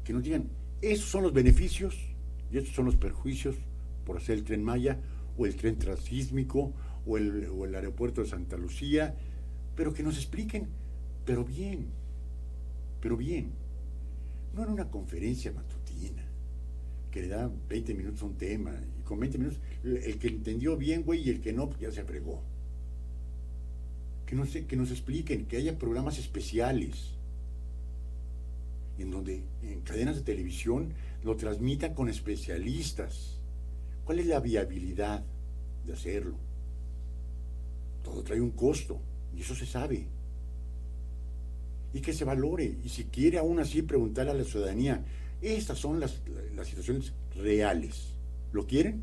que nos digan, esos son los beneficios y estos son los perjuicios por hacer el Tren Maya o el tren transísmico o el aeropuerto de Santa Lucía, pero que nos expliquen, pero bien, no en una conferencia matutina que le da 20 minutos a un tema y con 20 minutos el que entendió bien, güey, y el que no, pues ya se fregó. Que nos expliquen, que haya programas especiales en donde en cadenas de televisión lo transmitan con especialistas. ¿Cuál es la viabilidad de hacerlo? Todo trae un costo, y eso se sabe. Y que se valore, y si quiere aún así preguntarle a la ciudadanía, estas son las situaciones reales. ¿Lo quieren?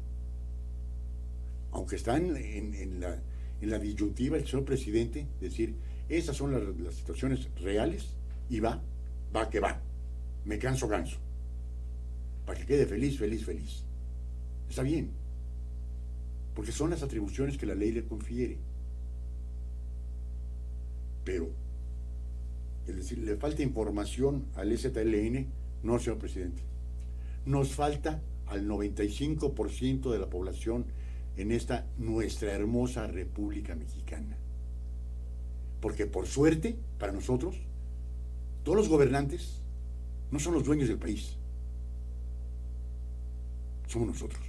Aunque están en la disyuntiva el señor presidente, decir, estas son las situaciones reales, y va que va. Me canso, ganso. Para que quede feliz. Está bien. Porque son las atribuciones que la ley le confiere. Pero, es decir, le falta información al EZLN, no, señor presidente. Nos falta al 95% de la población en esta nuestra hermosa República Mexicana. Porque por suerte, para nosotros, todos los gobernantes no son los dueños del país. Somos nosotros.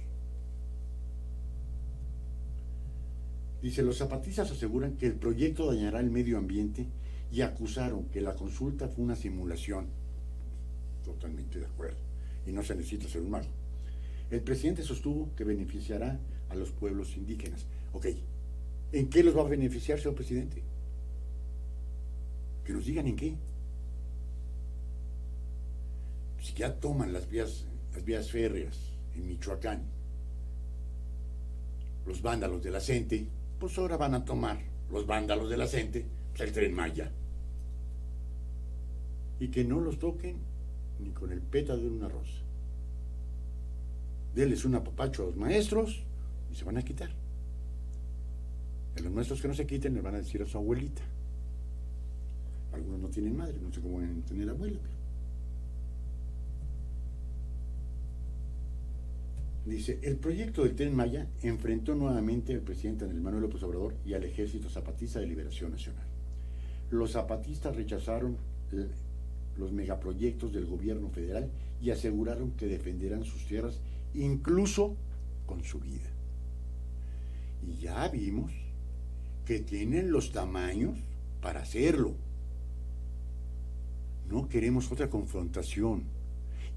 Dice, los zapatistas aseguran que el proyecto dañará el medio ambiente y acusaron que la consulta fue una simulación. Totalmente de acuerdo. Y no se necesita ser un mago. El presidente sostuvo que beneficiará a los pueblos indígenas. Ok, ¿en qué los va a beneficiar, señor presidente? Que nos digan en qué. Si ya toman las vías férreas en Michoacán, los vándalos de la CENTE, pues ahora van a tomar los vándalos de la CENTE, pues el Tren Maya. Y que no los toquen ni con el pétalo de una rosa. Denles un apapacho a los maestros y se van a quitar. A los maestros que no se quiten les van a decir a su abuelita. Algunos no tienen madre, no sé cómo van a tener abuela, pero... Dice, el proyecto del Tren Maya enfrentó nuevamente al presidente Andrés Manuel López Obrador y al Ejército Zapatista de Liberación Nacional. Los zapatistas rechazaron los megaproyectos del gobierno federal y aseguraron que defenderán sus tierras incluso con su vida. Y ya vimos que tienen los tamaños para hacerlo. No queremos otra confrontación,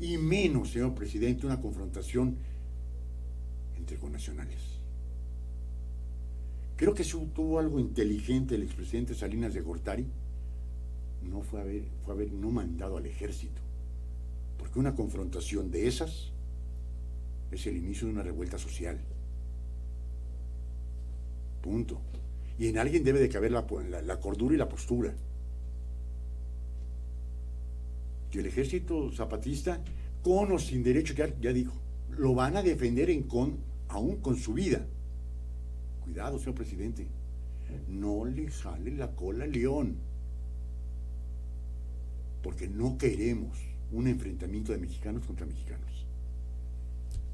y menos, señor presidente, una confrontación entre connacionales. Creo que si tuvo algo inteligente el expresidente Salinas de Gortari, no fue haber no mandado al ejército, porque una confrontación de esas es el inicio de una revuelta social. Punto. Y en alguien debe de caber la cordura y la postura. Y el ejército zapatista, con o sin derecho, ya dijo, lo van a defender aún con su vida. Cuidado, señor presidente, no le jale la cola al león, porque no queremos un enfrentamiento de mexicanos contra mexicanos,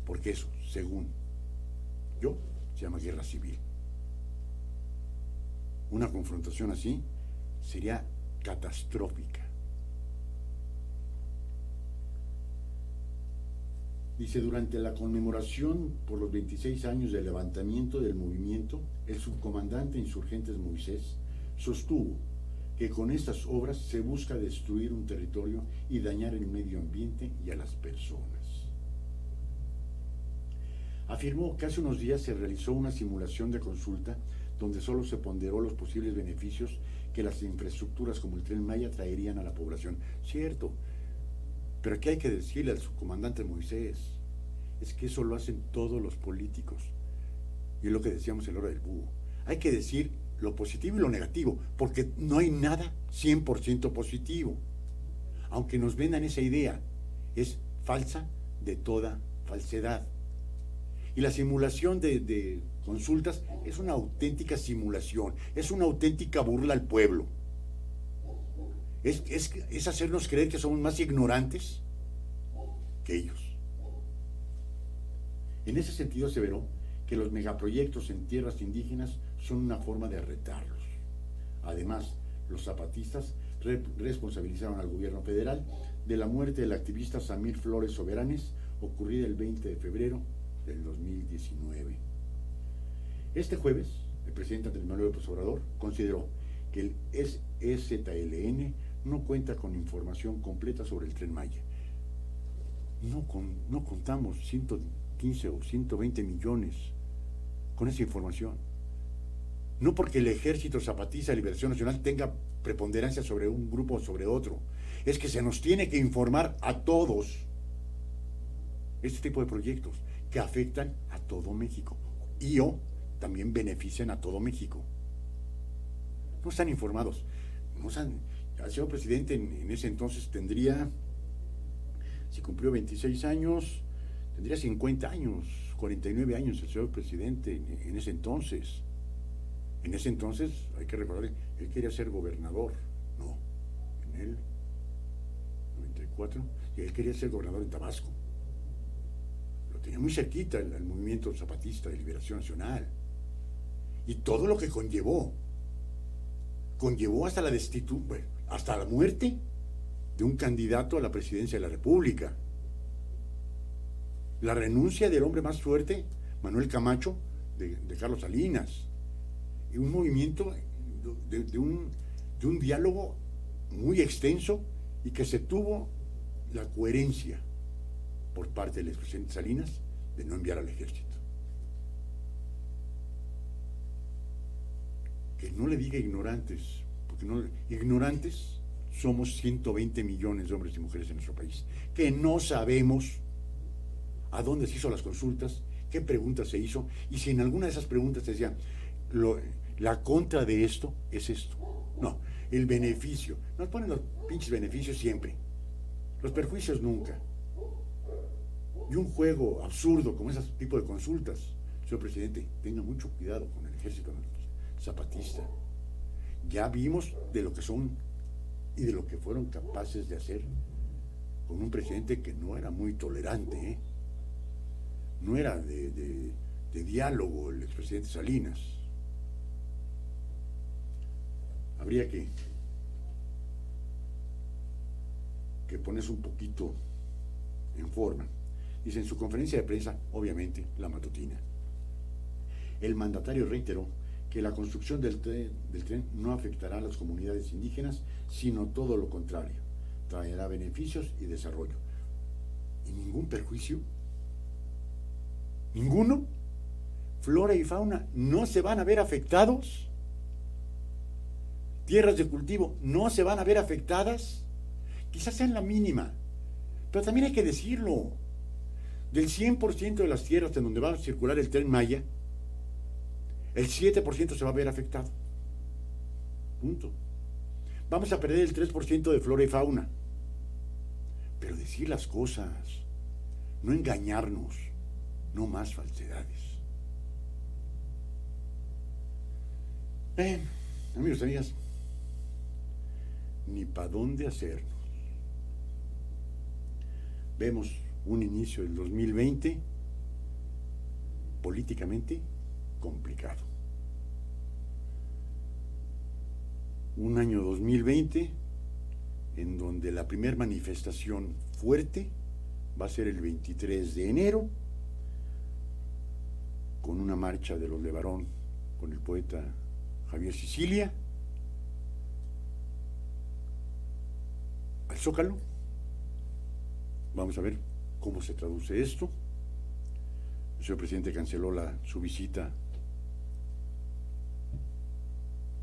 porque eso, según yo, se llama guerra civil. Una confrontación así sería catastrófica. Dice, durante la conmemoración por los 26 años del levantamiento del movimiento, el subcomandante Insurgentes Moisés sostuvo que con estas obras se busca destruir un territorio y dañar el medio ambiente y a las personas. Afirmó que hace unos días se realizó una simulación de consulta donde solo se ponderó los posibles beneficios que las infraestructuras como el Tren Maya traerían a la población. Cierto, pero aquí hay que decirle al subcomandante Moisés, es que eso lo hacen todos los políticos. Y es lo que decíamos en la hora del búho. Hay que decir lo positivo y lo negativo, porque no hay nada 100% positivo. Aunque nos vendan esa idea, es falsa de toda falsedad. Y la simulación de consultas es una auténtica simulación, es una auténtica burla al pueblo. Es hacernos creer que somos más ignorantes que ellos. En ese sentido aseveró que los megaproyectos en tierras indígenas son una forma de retarlos. Además, los zapatistas responsabilizaron al gobierno federal de la muerte del activista Samir Flores Soberanes, ocurrida el 20 de febrero del 2019. Este jueves, el presidente Andrés Manuel López Obrador consideró que el EZLN no cuenta con información completa sobre el Tren Maya. No contamos 115 o 120 millones con esa información. No porque el Ejército Zapatista de Liberación Nacional tenga preponderancia sobre un grupo o sobre otro. Es que se nos tiene que informar a todos este tipo de proyectos que afectan a todo México y o también benefician a todo México. No están informados. El señor presidente en ese entonces tendría, si cumplió 26 años, tendría 50 años, 49 años el señor presidente en ese entonces. En ese entonces, hay que recordar, él quería ser gobernador, no, en el 94, y él quería ser gobernador en Tabasco. Lo tenía muy cerquita el movimiento zapatista de Liberación Nacional. Y todo lo que conllevó hasta la destitución, hasta la muerte de un candidato a la presidencia de la República. La renuncia del hombre más fuerte, Manuel Camacho, de Carlos Salinas. Y un movimiento de un diálogo muy extenso y que se tuvo la coherencia por parte del expresidente Salinas de no enviar al ejército. Que no le diga ignorantes, porque ignorantes somos 120 millones de hombres y mujeres en nuestro país, que no sabemos a dónde se hizo las consultas, qué preguntas se hizo, y si en alguna de esas preguntas se decía, la contra de esto es esto. No, el beneficio. Nos ponen los pinches beneficios siempre, los perjuicios nunca. Y un juego absurdo como ese tipo de consultas. Señor presidente, tenga mucho cuidado con el ejército zapatista. Ya vimos de lo que son y de lo que fueron capaces de hacer con un presidente que no era muy tolerante, ¿eh? No era de diálogo el expresidente Salinas. Habría que ponerse un poquito en forma. Dice en su conferencia de prensa, obviamente, la matutina, el mandatario reiteró que la construcción del tren no afectará a las comunidades indígenas, sino todo lo contrario, traerá beneficios y desarrollo. ¿Y ningún perjuicio? ¿Ninguno? Flora y fauna no se van a ver afectados. Tierras de cultivo no se van a ver afectadas. Quizás sean la mínima, pero también hay que decirlo. Del 100% de las tierras en donde va a circular el Tren Maya, el 7% se va a ver afectado. Punto. Vamos a perder el 3% de flora y fauna. Pero decir las cosas, no engañarnos, no más falsedades. Amigos y amigas, ni para dónde hacernos. Vemos un inicio del 2020 políticamente complicado. Un año 2020 en donde la primera manifestación fuerte va a ser el 23 de enero con una marcha de los Levarón con el poeta Javier Sicilia al Zócalo. Vamos a ver cómo se traduce esto. El señor presidente canceló su visita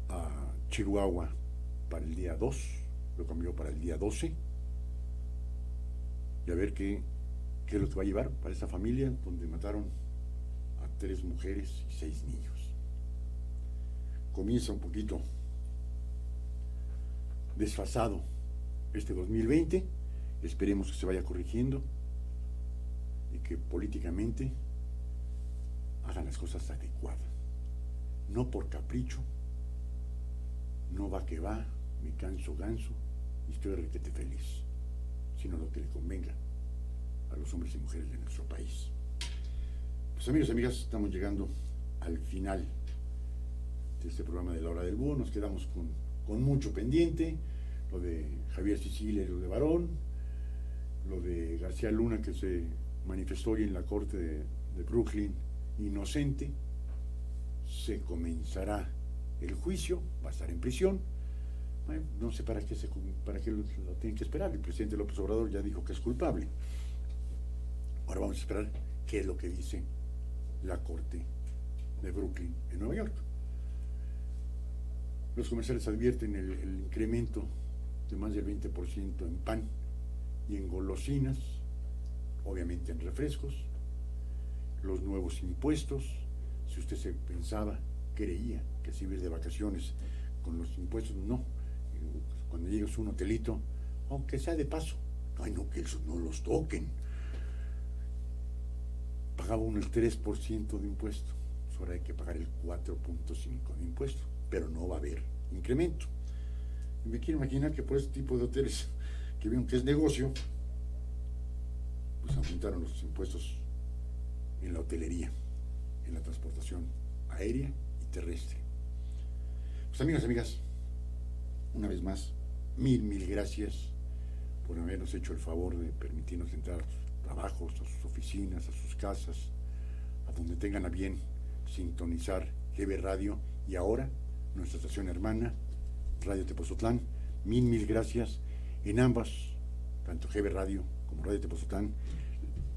a Chihuahua para el día 2, lo cambió para el día 12, y a ver qué es lo que va a llevar para esa familia donde mataron a 3 mujeres y 6 niños. Comienza un poquito desfasado este 2020, esperemos que se vaya corrigiendo y que políticamente hagan las cosas adecuadas, no por capricho, no va que va, me canso ganso y estoy requete feliz, sino lo que le convenga a los hombres y mujeres de nuestro país. Pues amigos y amigas, estamos llegando al final de este programa de La Hora del Búho. Nos quedamos con mucho pendiente, lo de Javier Sicilia y lo de Varón, lo de García Luna que se manifestó hoy en la corte de Brooklyn inocente. Se comenzará el juicio, va a estar en prisión. Bueno, no sé para qué lo tienen que esperar. El presidente López Obrador ya dijo que es culpable. Ahora vamos a esperar qué es lo que dice la corte de Brooklyn en Nueva York. Los comerciales advierten el incremento de más del 20% en pan y en golosinas, obviamente en refrescos, los nuevos impuestos. Si usted se pensaba, creía que se iba a ir de vacaciones con los impuestos, no. Cuando llegas a un hotelito, aunque sea de paso, ay no, que esos no los toquen. Pagaba uno el 3% de impuesto, ahora hay que pagar el 4.5% de impuesto, pero no va a haber incremento. Y me quiero imaginar que por este tipo de hoteles que vieron que es negocio, pues aumentaron los impuestos en la hotelería, en la transportación aérea y terrestre. Pues amigos, amigas, una vez más, mil gracias por habernos hecho el favor de permitirnos entrar a sus trabajos, a sus oficinas, a sus casas, a donde tengan a bien sintonizar GB Radio y ahora nuestra estación hermana, Radio Tepozotlán. Mil gracias en ambas, tanto GB Radio como Radio Tepozotlán.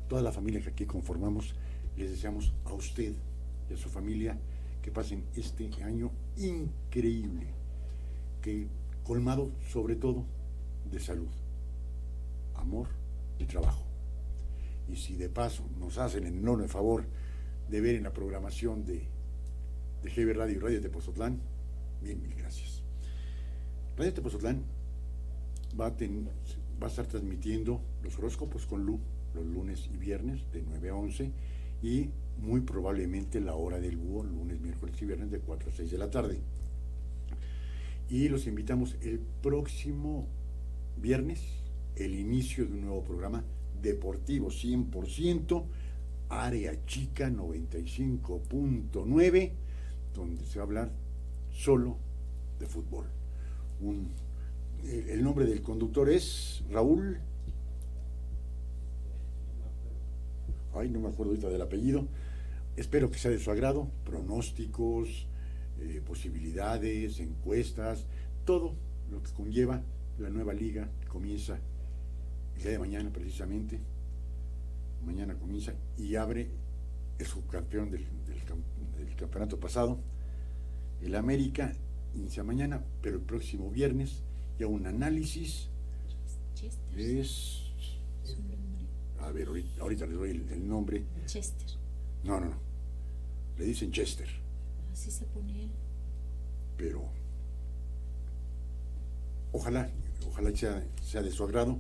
Toda la familia que aquí conformamos, les deseamos a usted y a su familia que pasen este año increíble, que colmado sobre todo de salud, amor y trabajo. Y si de paso nos hacen el enorme favor de ver en la programación de GB Radio y Radio Tepozotlán, mil gracias. Radio Tepozotlán va a estar transmitiendo los horóscopos con Lu los lunes y viernes de 9 a 11 y muy probablemente la hora del búho, lunes, miércoles y viernes de 4 a 6 de la tarde. Y los invitamos el próximo viernes, el inicio de un nuevo programa deportivo 100%, Área Chica 95.9, donde se va a hablar solo de fútbol. El nombre del conductor es Raúl, no me acuerdo ahorita del apellido. Espero que sea de su agrado. Pronósticos, posibilidades, encuestas, todo lo que conlleva la nueva liga que comienza el día de mañana precisamente. Mañana comienza y abre el subcampeón del campeonato pasado. El América inicia mañana, pero el próximo viernes ya un análisis. Es... A ver, ahorita les doy el nombre. Chester. No. Le dicen Chester. Así se pone él. Pero ojalá sea de su agrado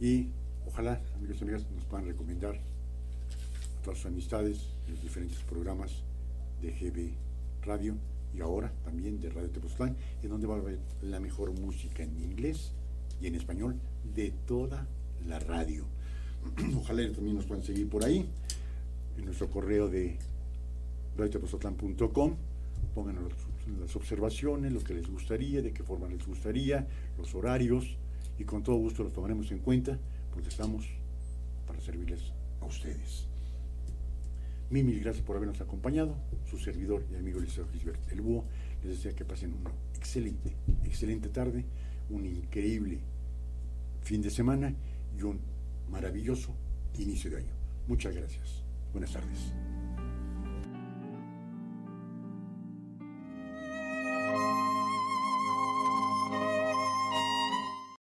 y ojalá, amigos y amigas, nos puedan recomendar a todas sus amistades los diferentes programas de GB Radio y ahora también de Radio Tepoztlán, en donde va a haber la mejor música en inglés y en español de toda la radio. Ojalá también nos puedan seguir por ahí en nuestro correo de radiotepozotlán.com. Pongan las observaciones, lo que les gustaría, de qué forma les gustaría, los horarios, y con todo gusto los tomaremos en cuenta porque estamos para servirles a ustedes. Mil gracias por habernos acompañado. Su servidor y amigo Eliseo Gisbert, el Búho, les desea que pasen una excelente tarde, un increíble fin de semana y un maravilloso inicio de año. Muchas gracias. Buenas tardes.